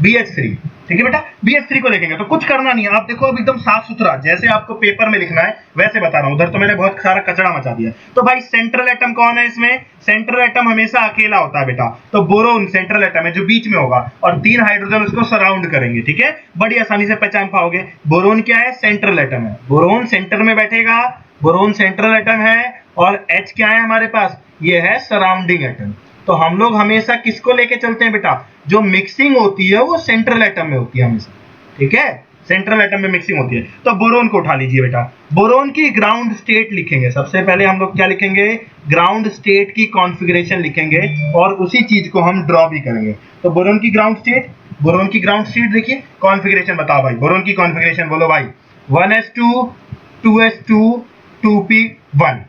A: BH3, ठीक है बेटा? BH3 को देखेंगे तो कुछ करना नहीं है, आप देखो अब एकदम साफ सुथरा, जैसे आपको पेपर में लिखना है वैसे बता रहा हूं, उधर तो मैंने बहुत सारा कचरा मचा दिया। तो भाई सेंट्रल एटम कौन है इसमें? सेंट्रल एटम हमेशा अकेला होता है बेटा, तो बोरोन सेंट्रल एटम है जो बीच में होगा, और 3 हाइड्रोजन उसको सराउंड करेंगे, ठीक है? बड़ी आसानी से पहचान पाओगे। बोरोन क्या है? सेंट्रल एटम है, बोरोन सेंटर में बैठेगा, बोरोन सेंट्रल एटम है, और H क्या है हमारे पास? ये है सराउंडिंग एटम। तो हम लोग हमेशा किसको लेके चलते हैं बेटा? जो मिक्सिंग होती है वो सेंट्रल एटम में होती है हमेशा, ठीक है? सेंट्रल एटम में मिक्सिंग होती है। तो बोरोन को उठा लीजिए बेटा, बोरोन की ग्राउंड स्टेट लिखेंगे। सबसे पहले हम लोग क्या लिखेंगे? ग्राउंड स्टेट की कॉन्फ़िगरेशन लिखेंगे, और उसी चीज को हम ड्रॉ भी करेंगे। तो बोरोन की ग्राउंड स्टेट, बोरोन की ग्राउंड स्टेट देखिए, कॉन्फ़िगरेशन बताओ भाई, बोरोन की कॉन्फ़िगरेशन बोलो भाई। 1s2 2s2 2p1।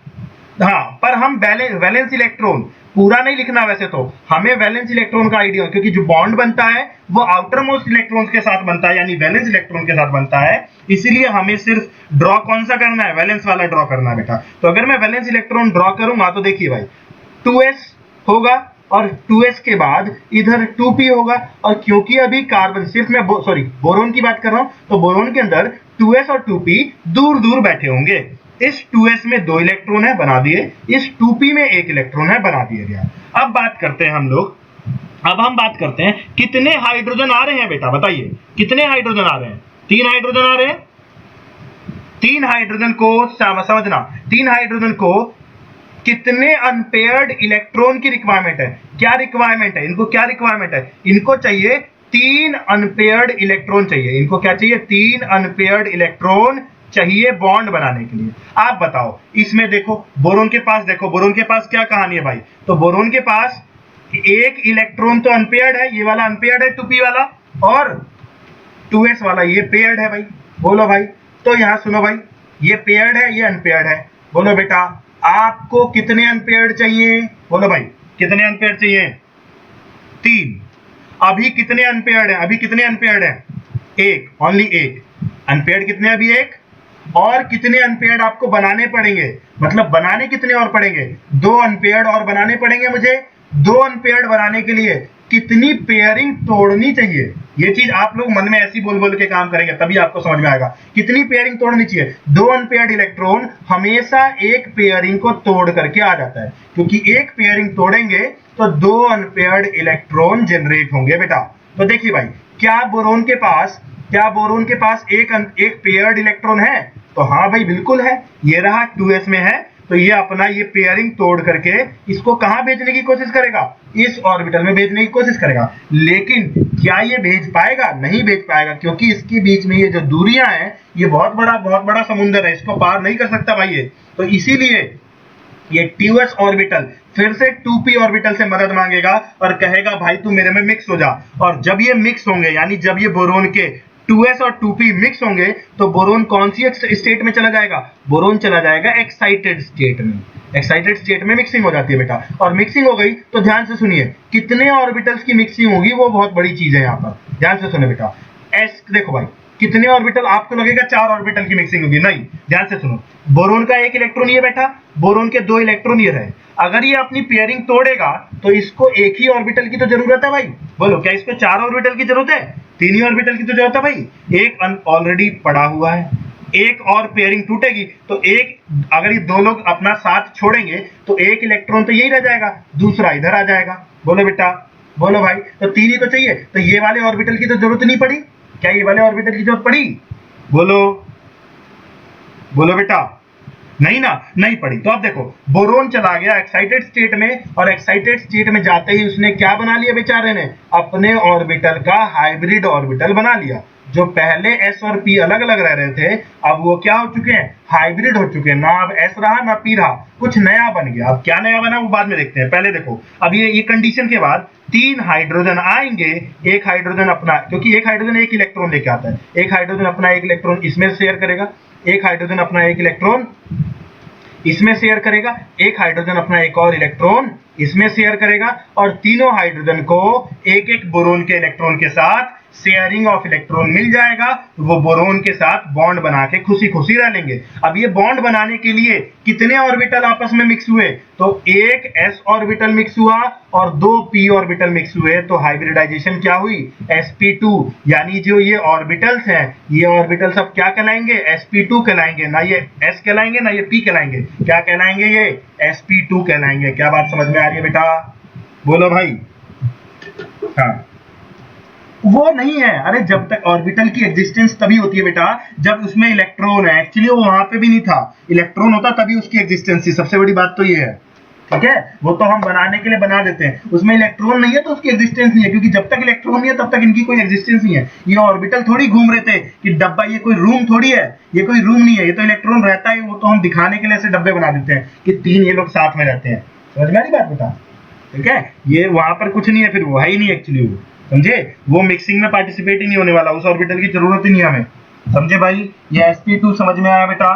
A: हाँ, पर हम वैलेंस इलेक्ट्रॉन पूरा नहीं लिखना, वैसे तो हमें वैलेंस इलेक्ट्रॉन का आइडिया, क्योंकि जो बॉन्ड बनता है वो आउटर मोस्ट इलेक्ट्रॉन्स के साथ बनता है, यानी वैलेंस इलेक्ट्रॉन के साथ बनता है, इसीलिए हमें सिर्फ ड्रॉ कौन सा करना है? वैलेंस वाला ड्रॉ करना है बेटा। तो अगर मैं वैलेंस इलेक्ट्रॉन ड्रॉ करूंगा तो देखिए भाई, 2s होगा, और 2s के बाद इधर 2p होगा, और क्योंकि अभी कार्बन, सिर्फ मैं बोरोन की बात कर रहा हूं, तो बोरोन के अंदर 2s और 2p दूर दूर बैठे होंगे। इस 2s में 2 इलेक्ट्रॉन है, बना दिए। इस 2p में 1 इलेक्ट्रॉन है, बना दिया गया। अब बात करते हैं हम लोग, अब हम बात करते हैं कितने हाइड्रोजन आ रहे हैं बेटा, बताइए कितने हाइड्रोजन आ रहे हैं? 3 हाइड्रोजन आ रहे हैं। 3 हाइड्रोजन को समझना, 3 हाइड्रोजन को कितने अनपेयर्ड इलेक्ट्रॉन की रिक्वायरमेंट है? क्या रिक्वायरमेंट है इनको? क्या रिक्वायरमेंट है इनको? चाहिए 3 अनपेयर्ड इलेक्ट्रॉन चाहिए इनको। क्या चाहिए? 3 अनपेयर्ड इलेक्ट्रॉन चाहिए बॉन्ड बनाने के लिए। आप बताओ, इसमें देखो बोरोन के पास, देखो बोरोन के पास क्या कहानी है भाई? तो बोरोन के पास 1 इलेक्ट्रॉन तो अनपेयर्ड है, ये वाला अनपेयर्ड है 2p वाला, और 2s वाला ये पेयर्ड है भाई। बोलो भाई, तो यहां सुनो भाई, ये पेयर्ड है, ये अनपेयर्ड है। बोलो बेटा, आपको कितने अनपेयर्ड चाहिए? बोलो भाई, कितने अनपेयर्ड चाहिए? 3। अभी कितने अनपेयर्ड है? अभी कितने अनपेयर्ड है? 1, ओनली 1 अनपेयर्ड। कितने? अभी 1। और कितने अनपेयर्ड आपको बनाने पड़ेंगे? मतलब बनाने कितने और पड़ेंगे? 2 अनपेयर्ड और बनाने पड़ेंगे मुझे। 2 अनपेयर्ड बनाने के लिए कितनी पेयरिंग तोड़नी चाहिए? ये चीज आप लोग मन में ऐसी बोल बोल के काम करेंगे तभी आपको समझ में आएगा। कितनी पेयरिंग तोड़नी चाहिए? 2 अनपेयर्ड इलेक्ट्रॉन हमेशा एक पेयरिंग को तोड़ करके आ जाता है, क्योंकि एक पेयरिंग तोड़ेंगे तो 2 अनपेयर्ड इलेक्ट्रॉन जनरेट होंगे बेटा। तो देखिए भाई, क्या बोरोन के पास एक पेयर्ड इलेक्ट्रॉन है? तो हाँ भाई बिल्कुल है, ये रहा 2s में है, तो ये अपना ये पेयरिंग तोड़ करके इसको कहां भेजने की कोशिश करेगा? इस ऑर्बिटल में भेजने की कोशिश करेगा। लेकिन क्या ये भेज पाएगा? नहीं भेज पाएगा, क्योंकि इसके बीच में ये जो दूरियां हैं, ये बहुत बड़ा समुद्र है, इसको पार नहीं कर सकता भाई ये। तो इसीलिए ये 2s ऑर्बिटल फिर से 2p ऑर्बिटल से मदद मांगेगा और कहेगा भाई तू मेरे में मिक्स हो जा। और जब ये मिक्स होंगे, यानी जब ये बोरोन के 2s और 2p मिक्स होंगे, तो बोरोन कौन सी स्टेट में चला जाएगा? बोरोन चला जाएगा एक्साइटेड स्टेट में। एक्साइटेड स्टेट में मिक्सिंग हो जाती है बेटा, और मिक्सिंग हो गई तो ध्यान से सुनिए, कितने ऑर्बिटल्स की मिक्सिंग होगी वो बहुत बड़ी चीज है यहाँ पर, ध्यान से सुनो बेटा। एस देखो भाई, कितने ऑर्बिटल? आपको लगेगा 4 ऑर्बिटल की मिक्सिंग होगी, नहीं, ध्यान से सुनो। बोरोन का 1 इलेक्ट्रॉन ये बैठा, बोरोन के 2 इलेक्ट्रॉन ये रहे। अगर ये अपनी पेयरिंग तोड़ेगा तो इसको 1 ही ऑर्बिटल की तो जरूरत है भाई। बोलो, क्या इसको 4 ऑर्बिटल की जरूरत है? 3 ही ऑर्बिटल की तो जरूरत है भाई। एक ऑलरेडी पड़ा हुआ है, एक और पेयरिंग टूटेगी तो एक, अगर ये 2 लोग अपना साथ छोड़ेंगे तो 1 इलेक्ट्रॉन तो यही रह जाएगा, दूसरा इधर आ जाएगा। बोलो बेटा, बोलो भाई, तो 3 ही तो चाहिए, तो ये वाले ऑर्बिटल की तो जरूरत नहीं पड़ी। क्या ये वाले ऑर्बिटल की जरूरत पड़ी? बोलो, बोलो बेटा, नहीं ना, नहीं पड़ी। तो अब देखो, बोरोन चला गया एक्साइटेड स्टेट में, और एक्साइटेड स्टेट में जाते ही उसने क्या बना लिया बेचारे ने? अपने ऑर्बिटल का हाइब्रिड ऑर्बिटल बना लिया। जो पहले S और P अलग अलग रह रहे थे, अब वो क्या हो चुके हैं, हाइब्रिड हो चुके हैं। ना अब S रहा ना P रहा, कुछ नया बन गया। अब क्या नया बना वो बाद में देखते हैं, पहले देखो अब ये कंडीशन के बाद 3 हाइड्रोजन आएंगे। एक हाइड्रोजन अपना, क्योंकि एक हाइड्रोजन एक इलेक्ट्रॉन लेके आता है, एक हाइड्रोजन अपना एक इलेक्ट्रॉन इसमें शेयर करेगा, एक हाइड्रोजन अपना एक इलेक्ट्रॉन इसमें शेयर करेगा, एक हाइड्रोजन अपना एक और इलेक्ट्रॉन इसमें शेयर करेगा, और तीनों हाइड्रोजन को एक एक बोरोन के इलेक्ट्रॉन के साथ शेयरिंग ऑफ इलेक्ट्रॉन मिल जाएगा। वो बोरोन के साथ बॉन्ड बना के खुशी खुशी रह लेंगे। अब ये बॉन्ड बनाने के लिए कितने ऑर्बिटल आपस में मिक्स हुए, तो एक s ऑर्बिटल मिक्स हुआ और 2 p ऑर्बिटल मिक्स हुए, तो हाइब्रिडाइजेशन क्या हुई, sp2। यानी जो ये ऑर्बिटल्स हैं, ये ऑर्बिटल्स अब क्या कहलाएंगे, sp2 कहलाएंगे। ना ये s कहलाएंगे ना ये p कहलाएंगे, क्या कहलाएंगे, ये sp2 कहलाएंगे। क्या बात समझ में आ रही है बेटा, बोलो भाई। हाँ, वो नहीं है, अरे जब तक ऑर्बिटल की एग्जिस्टेंस तभी होती है बेटा जब उसमें इलेक्ट्रॉन है। एक्चुअली वो वहां पे भी नहीं था, इलेक्ट्रॉन होता तभी उसकी एग्जिस्टेंस थी। सबसे बड़ी बात तो ये है, ठीक है। वो तो हम बनाने के लिए बना देते हैं, उसमें इलेक्ट्रॉन नहीं है तो उसकी एग्जिस्टेंस नहीं है, क्योंकि जब तक इलेक्ट्रॉन नहीं है तब तक इनकी कोई एग्जिस्टेंस नहीं है। ये ऑर्बिटल थोड़ी घूम रहे थे कि डब्बा, ये कोई रूम थोड़ी है, ये कोई रूम नहीं है, ये तो इलेक्ट्रॉन रहता है। वो तो हम दिखाने के लिए ऐसे डब्बे बना देते हैं कि 3 ये लोग साथ में रहते हैं। समझ में आ रही बात बेटा, ठीक है। ये वहां पर कुछ नहीं है, फिर वो है ही नहीं एक्चुअली, वो समझे, वो मिक्सिंग में पार्टिसिपेट ही नहीं होने वाला, उस ऑर्बिटल की जरूरत ही नहीं हमें। समझे भाई, ये sp2 समझ में आया बेटा,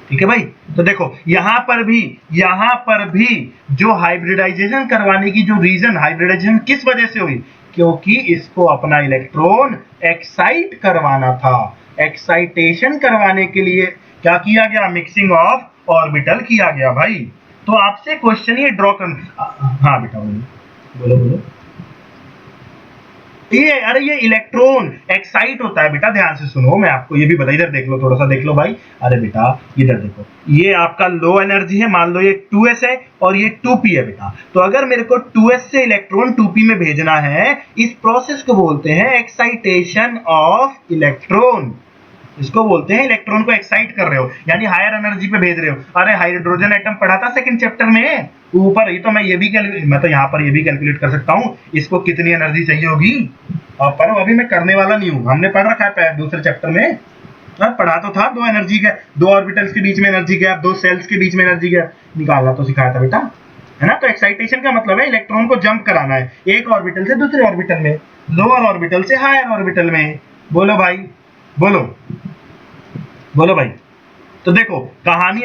A: ठीक है भाई। तो देखो यहां पर भी जो हाइब्रिडाइजेशन करवाने की जो रीजन, हाइब्रिडाइजेशन किस वजह से हुई, क्योंकि इसको अपना इलेक्ट्रॉन एक्साइट करवाना था। एक्साइटेशन करवाने के लिए क्या किया गया, मिक्सिंग ऑफ ऑर्बिटल किया गया भाई। तो आपसे क्वेश्चन ये ड्रॉ कर, हाँ बेटा बोलो बोलो। अरे ये इलेक्ट्रॉन एक्साइट होता है बेटा, ध्यान से सुनो, मैं आपको ये भी बता, इधर देख लो, थोड़ा सा देख लो भाई। अरे बेटा इधर देखो, ये आपका लो एनर्जी है, मान लो ये 2s है और ये 2p है बेटा। तो अगर मेरे को 2s से इलेक्ट्रॉन 2p में भेजना है, इस प्रोसेस को बोलते हैं एक्साइटेशन ऑफ इलेक्ट्रॉन। इसको बोलते हैं इलेक्ट्रॉन को एक्साइट कर रहे हो, यानी हायर एनर्जी पे भेज रहे हो। अरे हाइड्रोजन एटम पढ़ा था सेकंड चैप्टर में ऊपर, ये तो मैं ये भी मैं तो यहाँ पर ये भी कैलकुलेट कर सकता हूँ इसको कितनी एनर्जी चाहिए होगी, पर अभी मैं करने वाला नहीं हूँ। हमने पढ़ रखा है दूसरे चैप्टर में, पढ़ा तो था, 2 एनर्जी गैप, 2 ऑर्बिटल्स के बीच में एनर्जी गैप, 2 सेल्स के बीच में एनर्जी गैप निकालना तो सिखाया था बेटा, है ना। तो एक्साइटेशन का मतलब है इलेक्ट्रॉन को जंप कराना है एक ऑर्बिटल से दूसरे ऑर्बिटल में, लोअर ऑर्बिटल से हायर ऑर्बिटल में। बोलो भाई, बोलो भाई। तो देखो कहानी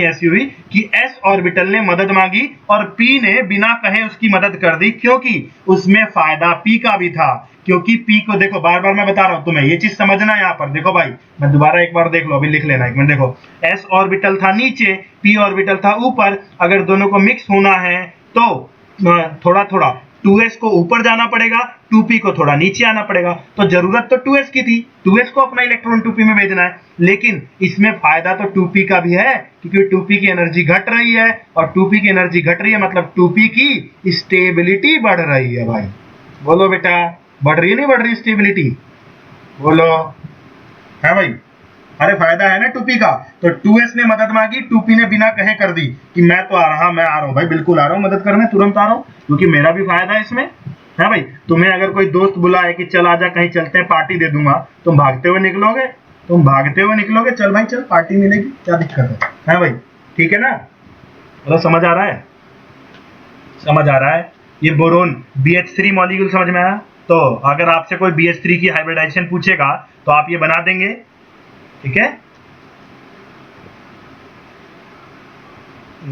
A: ऐसी हुई कि s ऑर्बिटल ने मदद मांगी और p ने बिना कहे उसकी मदद कर दी, क्योंकि उसमें फायदा p का भी था। क्योंकि p को देखो, बार बार मैं बता रहा हूं तुम्हें, ये चीज समझना है। यहाँ पर देखो भाई, मैं दोबारा एक बार देख लो, अभी लिख लेना एक मिनट। देखो s ऑर्बिटल था नीचे, p ऑर्बिटल था ऊपर। अगर दोनों को मिक्स होना है तो थोड़ा थोड़ा 2s को ऊपर जाना पड़ेगा, 2p को थोड़ा नीचे आना पड़ेगा। तो जरूरत तो 2s की थी, 2s को अपना इलेक्ट्रॉन 2p में भेजना है, लेकिन इसमें फायदा तो 2p का भी है, क्योंकि 2p की एनर्जी घट रही है, और 2p की एनर्जी घट रही है मतलब 2p की स्टेबिलिटी बढ़ रही है भाई। बोलो बेटा, बढ़ रही है नहीं बढ़ रही स्टेबिलिटी, बोलो। है भाई, अरे फायदा है ना 2p का। तो 2s ने मदद मांगी, 2p ने बिना कहे कर दी कि मैं तो आ रहा हूं भाई, बिल्कुल आ रहा हूं मदद करने, तुरंत आ रहा हूं, क्योंकि मेरा भी फायदा है इसमें। है भाई, तुम्हें अगर कोई दोस्त बुलाए कि चल आजा कहीं चलते हैं पार्टी दे दूंगा, तुम भागते हुए निकलोगे, चल भाई चल पार्टी मिलेगी, क्या दिक्कत है भाई, ठीक है ना। मतलब समझ आ रहा है। ये बोरोन BH3 मॉलिक्यूल समझ में आया। तो अगर आपसे कोई BH3 की हाइब्रिडाइजेशन पूछेगा तो आप ये बना देंगे, ठीक है।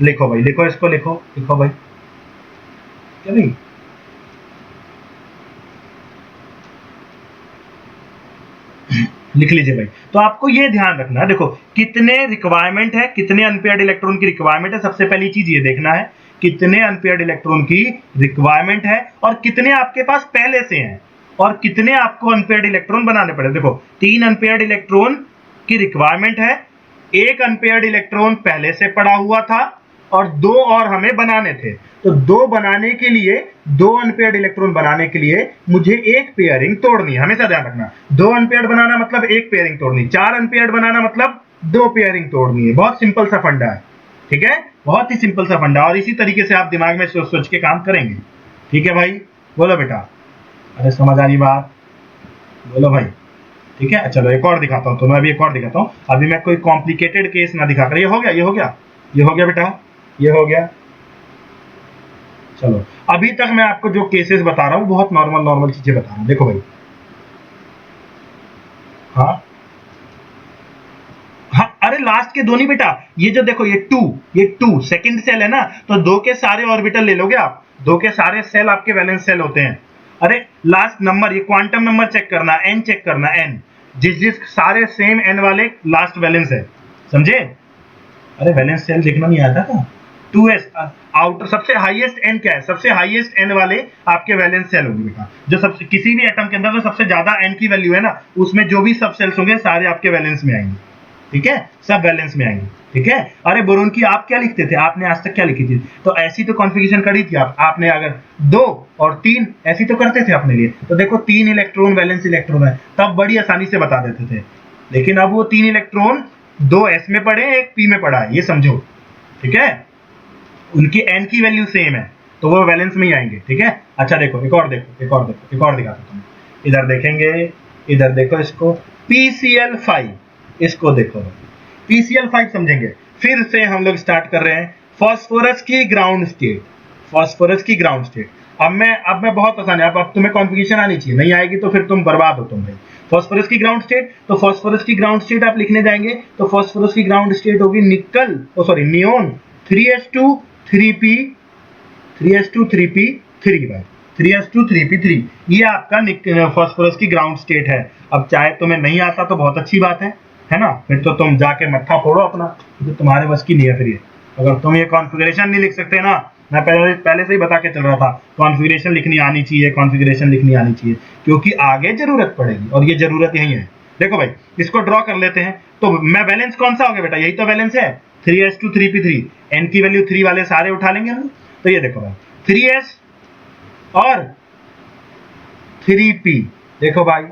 A: लिखो भाई, लिखो इसको, लिखो भाई, क्या भाई, लिख लीजिए भाई। तो आपको ये ध्यान रखना है, देखो कितने रिक्वायरमेंट है, कितने अनपेयर्ड इलेक्ट्रॉन की रिक्वायरमेंट है। सबसे पहली चीज ये देखना है कितने अनपेयर्ड इलेक्ट्रॉन की रिक्वायरमेंट है, और कितने आपके पास पहले से हैं, और कितने आपको अनपेयर्ड इलेक्ट्रॉन बनाने पड़े। देखो 3 अनपेयर्ड इलेक्ट्रॉन की रिक्वायरमेंट है, 1 अनपेयर्ड इलेक्ट्रॉन पहले से पड़ा हुआ था, और 2 और हमें बनाने थे। तो 2 बनाने के लिए, 2 अनपेयर्ड इलेक्ट्रॉन बनाने के लिए मुझे 1 पेयरिंग तोड़नी है। हमेशा ध्यान रखना, 2 अनपेयर्ड बनाना मतलब 1 पेयरिंग तोड़नी, 4 अनपेयर्ड बनाना मतलब 2 पेयरिंग तोड़नी है। बहुत सिंपल सा फंडा है, ठीक है, बहुत ही सिंपल सा फंडा, और इसी तरीके से आप दिमाग में सोच सोच के काम करेंगे, ठीक है भाई। बोलो बेटा, अरे समझ आ रही बात, बोलो भाई। ठीक है, चलो एक और दिखाता हूँ, तो मैं अभी एक और दिखाता हूँ। अभी मैं कोई कॉम्प्लिकेटेड केस ना दिखा कर, ये हो गया, ये हो गया, ये हो गया बेटा, ये हो गया। चलो अभी तक मैं आपको जो केसेस बता रहा हूँ बहुत नॉर्मल नॉर्मल चीजें बता रहा हूँ, देखो भाई। हाँ हाँ, अरे लास्ट के दो नहीं बेटा, ये जो देखो ये टू सेकंड सेल है ना, तो दो के सारे ऑर्बिटल ले लोगे आप, दो के सारे सेल आपके वैलेंस सेल होते हैं। अरे लास्ट नंबर, ये क्वांटम नंबर चेक करना, एन चेक करना, एन, जिस जिस सारे सेम एन वाले लास्ट वैलेंस है, समझे? अरे वैलेंस सेल लिखना नहीं आता था? 2s आउटर सबसे हाईएस्ट एन क्या है, सबसे हाईएस्ट एन वाले आपके वैलेंस सेल होंगे बेटा, जो सबसे किसी भी एटम के अंदर जो सबसे ज्यादा एन की वैल्यू है ना, उसमें जो भी सब सेल्स होंगे सारे आपके वैलेंस में आएंगे। ठीक है, सब बैलेंस में आएंगे। ठीक है, अरे बोरोन की आप क्या लिखते थे, आपने आज तक क्या लिखी थी? तो ऐसी तो कॉन्फ़िगरेशन करी थी आपने अगर 2 और 3 ऐसी तो करते थे अपने लिए, तो देखो 3 इलेक्ट्रॉन वैलेंस इलेक्ट्रॉन है, तब बड़ी आसानी से बता देते थे। लेकिन अब वो 3 इलेक्ट्रॉन 2 एस में पड़े, एक पी में पड़ा है, ये समझो। ठीक है, उनकी एन की वैल्यू सेम है, तो वो वैलेंस में ही आएंगे। ठीक है, अच्छा देखो एक और देखो, एक और देखो, एक और दिखाता हूँ तुम्हें। इधर देखेंगे, इधर देखो इसको, PCl5, इसको देखो, PCl5 समझेंगे। फिर से हम लोग स्टार्ट कर रहे हैं फास्फोरस की ग्राउंड स्टेट, फास्फोरस की ग्राउंड स्टेट। अब मैं बहुत आसान है, अब तुम्हें कॉन्फ़िगरेशन आनी चाहिए, नहीं आएगी तो फिर तुम बर्बाद हो तुम भाई। फास्फोरस की ग्राउंड स्टेट, तो फास्फोरस की ग्राउंड स्टेट आप लिखने जाएंगे तो फास्फोरस की ग्राउंड स्टेट होगी निकल, ओ sorry neon 3s2 3p 3s2 3p 3 bye 3s2 3p3, ये आपका फास्फोरस की ग्राउंड स्टेट है। अब चाहे तुम्हें नहीं आता तो बहुत अच्छी बात है ना, फिर तो तुम जाके मत्था फोड़ो अपना, क्योंकि तुम्हारे बस की नहीं है फिर ये। अगर तुम ये कॉन्फ़िगरेशन नहीं लिख सकते ना, मैं पहले पहले से ही बता के चल रहा था, कॉन्फ़िगरेशन लिखनी आनी चाहिए, कॉन्फ़िगरेशन लिखनी आनी चाहिए, क्योंकि आगे जरूरत पड़ेगी, और ये जरूरत यही है। देखो भाई, इसको ड्रॉ कर लेते हैं, तो मैं बैलेंस कौन सा हो गया बेटा, यही तो बैलेंस है, 3s2 3p3, एन की वैल्यू 3 वाले सारे उठा लेंगे हम। तो ये देखो भाई, 3s और 3p, देखो भाई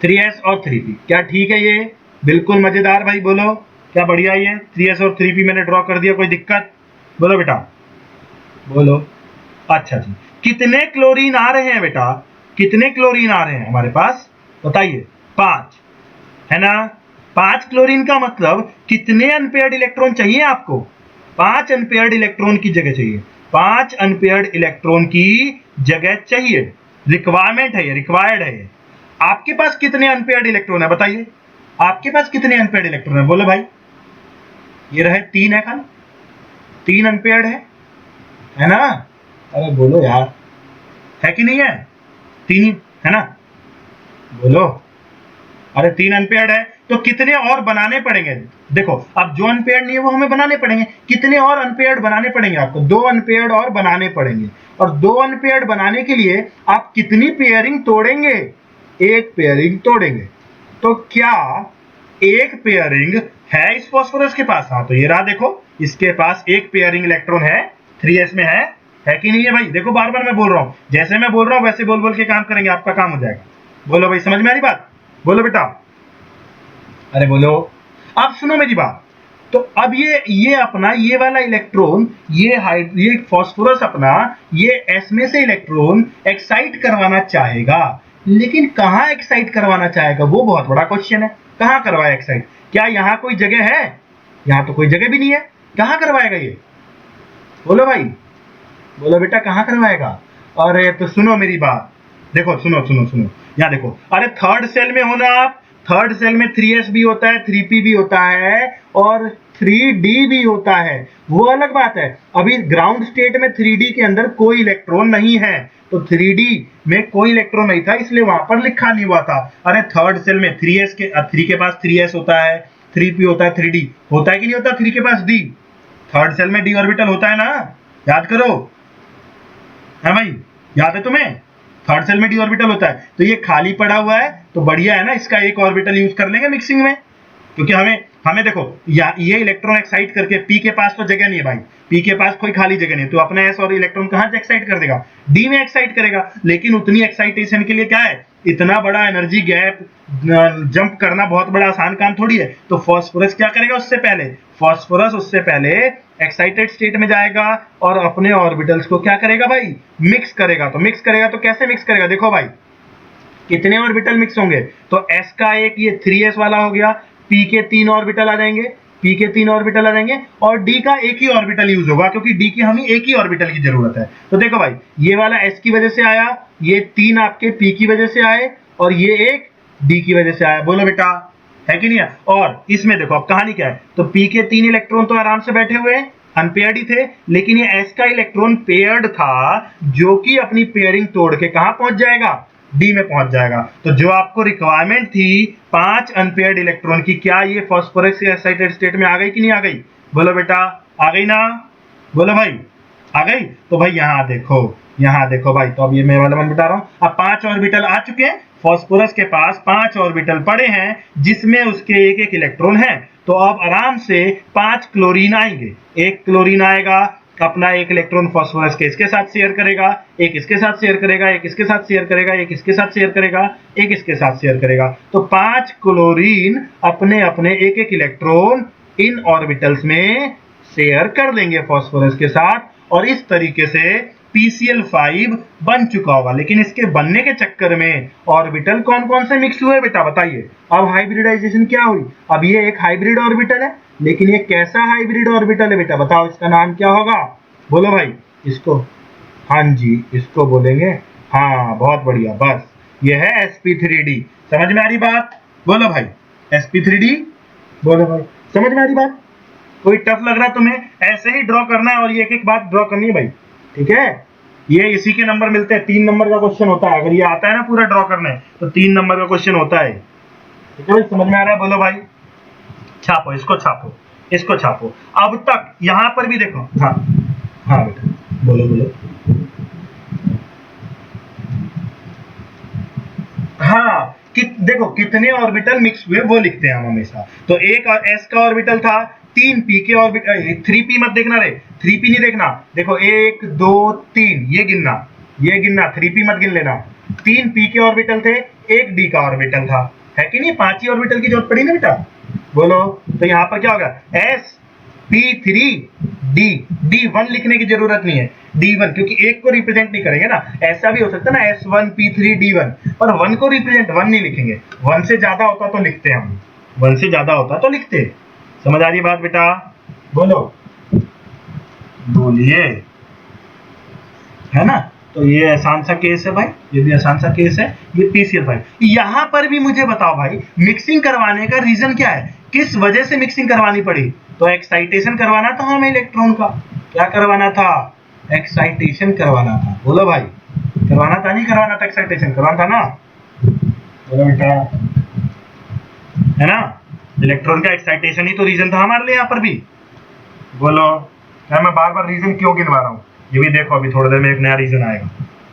A: 3s और 3p, क्या ठीक है ये? बिल्कुल मजेदार भाई, बोलो क्या बढ़िया ये 3s और 3p मैंने ड्रॉ कर दिया, कोई दिक्कत? बोलो बेटा, बोलो। अच्छा जी, कितने क्लोरीन आ रहे हैं बेटा, कितने क्लोरीन आ रहे हैं हमारे पास, बताइए? 5, है ना? 5 क्लोरीन का मतलब कितने अनपेयर्ड इलेक्ट्रॉन चाहिए आपको? 5 अनपेयर्ड इलेक्ट्रॉन की जगह चाहिए, 5 अनपेयर्ड इलेक्ट्रॉन की जगह चाहिए, रिक्वायरमेंट है ये, रिक्वायर्ड है ये। आपके पास कितने अनपेयर्ड इलेक्ट्रॉन है बताइए, आपके पास कितने अनपेयर्ड इलेक्ट्रॉन है, बोलो भाई? ये रहे 3 है, खाली 3 अनपेयर्ड है ना? अरे बोलो यार, है कि नहीं है? 3 ही है ना, बोलो। अरे 3 अनपेयर्ड है, तो कितने और बनाने पड़ेंगे? देखो अब जो अनपेयर्ड नहीं है वो हमें बनाने पड़ेंगे, कितने और अनपेयर्ड बनाने पड़ेंगे आपको? 2 अनपेयर्ड और बनाने पड़ेंगे, और 2 अनपेयर्ड बनाने के लिए आप कितनी पेयरिंग तोड़ेंगे? एक पेयरिंग तोड़ेंगे। तो क्या एक पेयरिंग है इस फास्फोरस के पास? हाँ, तो ये रहा, देखो इसके पास एक पेयरिंग इलेक्ट्रॉन है, 3s में है कि नहीं है भाई? देखो बार बार मैं बोल रहा हूँ, जैसे मैं बोल रहा हूँ वैसे बोल बोल के काम करेंगे, आपका काम हो जाएगा। बोलो भाई, समझ में आ रही बात? बोलो बेटा, अरे बोलो। अब सुनो मेरी बात, तो अब ये अपना ये वाला इलेक्ट्रॉन, ये फास्फोरस अपना ये एस में से इलेक्ट्रॉन एक्साइट करवाना चाहेगा, लेकिन कहाँ एक्साइट करवाना चाहेगा, वो बहुत बड़ा क्वेश्चन है। कहाँ करवाए एक्साइट? क्या यहाँ कोई जगह है? यहाँ तो कोई जगह भी नहीं है, कहाँ करवाएगा ये? बोलो भाई, बोलो बेटा, कहाँ करवाएगा? अरे तो सुनो मेरी बात, देखो सुनो सुनो सुनो, यहाँ देखो, अरे थर्ड सेल में हो ना आप, थर्ड सेल में 3s भी होता है, 3p भी होता है, और 3d भी होता है, वो अलग बात है। अभी ग्राउंड स्टेट में 3d के अंदर कोई इलेक्ट्रॉन नहीं है, तो 3d में कोई इलेक्ट्रॉन नहीं था, इसलिए वहां पर लिखा नहीं हुआ था। अरे थर्ड सेल में 3 के पास 3s होता है, 3p होता है, 3d होता है कि नहीं होता? 3 के पास d, थर्ड सेल में d ऑर्बिटल होता है ना, याद करो, है भाई? याद है तुम्हें? थर्ड सेल में डी ऑर्बिटल होता है, तो ये खाली पड़ा हुआ है, तो बढ़िया है ना, इसका एक ऑर्बिटल यूज कर लेंगे मिक्सिंग में, क्योंकि हमें हमें देखो ये इलेक्ट्रॉन एक्साइट करके, पी के पास तो जगह नहीं है भाई, पी के पास कोई खाली जगह नहीं, तो अपना एस और इलेक्ट्रॉन कहां से एक्साइट कर देगा? डी में एक्साइट करेगा। लेकिन उतनी एक्साइटेशन के लिए क्या है, इतना बड़ा एनर्जी गैप जंप करना बहुत बड़ा आसान काम थोड़ी है। तो फास्फोरस क्या करेगा उससे पहले? फास्फोरस उससे पहले एक्साइटेड स्टेट में जाएगा और अपने ऑर्बिटल्स को क्या करेगा भाई? मिक्स करेगा। तो मिक्स करेगा तो कैसे मिक्स करेगा? देखो भाई, कितने ऑर्बिटल मिक्स होंगे? तो s का एक ये 3s वाला हो गया, p के 3 ऑर्बिटल आ जाएंगे, p के 3 ऑर्बिटल आ जाएंगे, और d का एक ही ऑर्बिटल यूज होगा क्योंकि d की हमें एक ही ऑर्बिटल की जरूरत है। तो देखो भाई, ये वाला s की वजह से आया, ये 3 आपके p की वजह से आए, और ये एक d की वजह से आया। बोलो बेटा, है कि नहीं है? और इसमें देखो अब कहानी क्या है, तो p के 3 इलेक्ट्रॉन तो आराम से बैठे हुए हैं, अनपेयर्ड ही थे, लेकिन ये s का इलेक्ट्रॉन पेयर्ड था, जो कि अपनी पेयरिंग तोड़ के कहां पहुंच जाएगा? डी में पहुंच जाएगा। तो जो आपको रिक्वायरमेंट थी 5 अनपेयर्ड इलेक्ट्रॉन की, क्या ये फास्फोरस के एक्साइटेड स्टेट में आ गई कि नहीं आ गई? बोलो बेटा, आ गई ना? बोलो भाई, आ गई? तो भाई यहाँ देखो भाई, तो अब ये मैं वाला मन बता रहा हूं, अब 5 ऑर्बिटल आ चुके हैं, फास्फोरस के पास 5 ऑर्बिटल पड़े हैं जिसमें उसके एक एक इलेक्ट्रॉन है। तो अब आराम से 5 क्लोरीन आएंगे, एक क्लोरीन आएगा, अपना एक इलेक्ट्रॉन फास्फोरस के इसके साथ शेयर करेगा, एक इसके साथ शेयर करेगा, एक इसके साथ शेयर करेगा, एक इसके साथ शेयर करेगा, एक इसके साथ शेयर करेगा। तो 5 क्लोरीन अपने अपने एक एक इलेक्ट्रॉन इन ऑर्बिटल्स में शेयर कर लेंगे फास्फोरस के साथ, और इस तरीके से PCl5 बन चुका होगा। लेकिन इसके बनने के चक्कर में ऑर्बिटल कौन कौन से मिक्स हुए बेटा बताइए? अब हाइब्रिडाइजेशन क्या हुई? अब ये एक हाइब्रिड ऑर्बिटल है, लेकिन ये कैसा हाइब्रिड ऑर्बिटल है बेटा बताओ, इसका नाम क्या होगा? बोलो भाई इसको, हाँ जी इसको बोलेंगे, हाँ बहुत बढ़िया, बस ये है sp3d। समझ में आ रही बात? बोलो भाई sp3d, बोलो भाई समझ में आ रही बात? कोई टफ लग रहा है तुम्हें? ऐसे ही ड्रॉ करना है, और ये एक एक बात ड्रॉ करनी है भाई, ठीक है? ये इसी के नंबर मिलते हैं, 3 नंबर का क्वेश्चन होता है, अगर ये आता है ना पूरा ड्रॉ करने, तो 3 नंबर का क्वेश्चन होता है, ठीक है भाई? समझ में आ रहा है? बोलो भाई, छापो इसको, छापो इसको, छापो। अब तक यहां पर भी देखो, हाँ हाँ बेटा बोलो बोलो, हाँ कि देखो कितने ऑर्बिटल मिक्स हुए वो लिखते हैं हम हमेशा। तो एक s का ऑर्बिटल था, 3 p के ऑर्बिटल, 3p मत देखना रे, 3p नहीं देखना, देखो 1 2 3 ये गिनना, ये गिनना, 3p मत गिन लेना। 3 p के ऑर्बिटल थे, एक d का ऑर्बिटल था, है कि नहीं? 5 ही ऑर्बिटल की जरूरत पड़ी ना बेटा? बोलो, तो यहाँ पर क्या होगा? sp3d, d1 लिखने की जरूरत नहीं है, d1 क्योंकि एक को रिप्रेजेंट नहीं करेंगे ना। ऐसा भी हो सकता है ना s1p3d1, पर 1 को रिप्रेजेंट 1 नहीं लिखेंगे, 1 से ज्यादा होता तो लिखते हैं हम, 1 से ज्यादा होता तो लिखते। समझ आ रही बात बेटा? बोलो, बोलिए, है ना? तो ये आसान सा केस है भाई, ये भी आसान सा केस है, ये PCl5। यहां पर भी मुझे बताओ भाई, मिक्सिंग करवाने का रीजन क्या है? किस वजह से मिक्सिंग करवानी पड़ी? तो एक्साइटेशन करवाना था हमें इलेक्ट्रॉन का। क्या करवाना था? एक्साइटेशन करवाना था। बोलो भाई, करवाना था नहीं करवाना था? एक्साइटेशन करवाना था ना? बोलो बेटा, है ना? इलेक्ट्रॉन का एक्साइटेशन ही तो रीजन था हमारे लिए यहाँ पर भी। बोलो, क्या मैं बार बार रीजन क्यों गिनवा रहा हूँ? ये भी देखो, अभी थोड़ी देर में एक नया रीजन आएगा।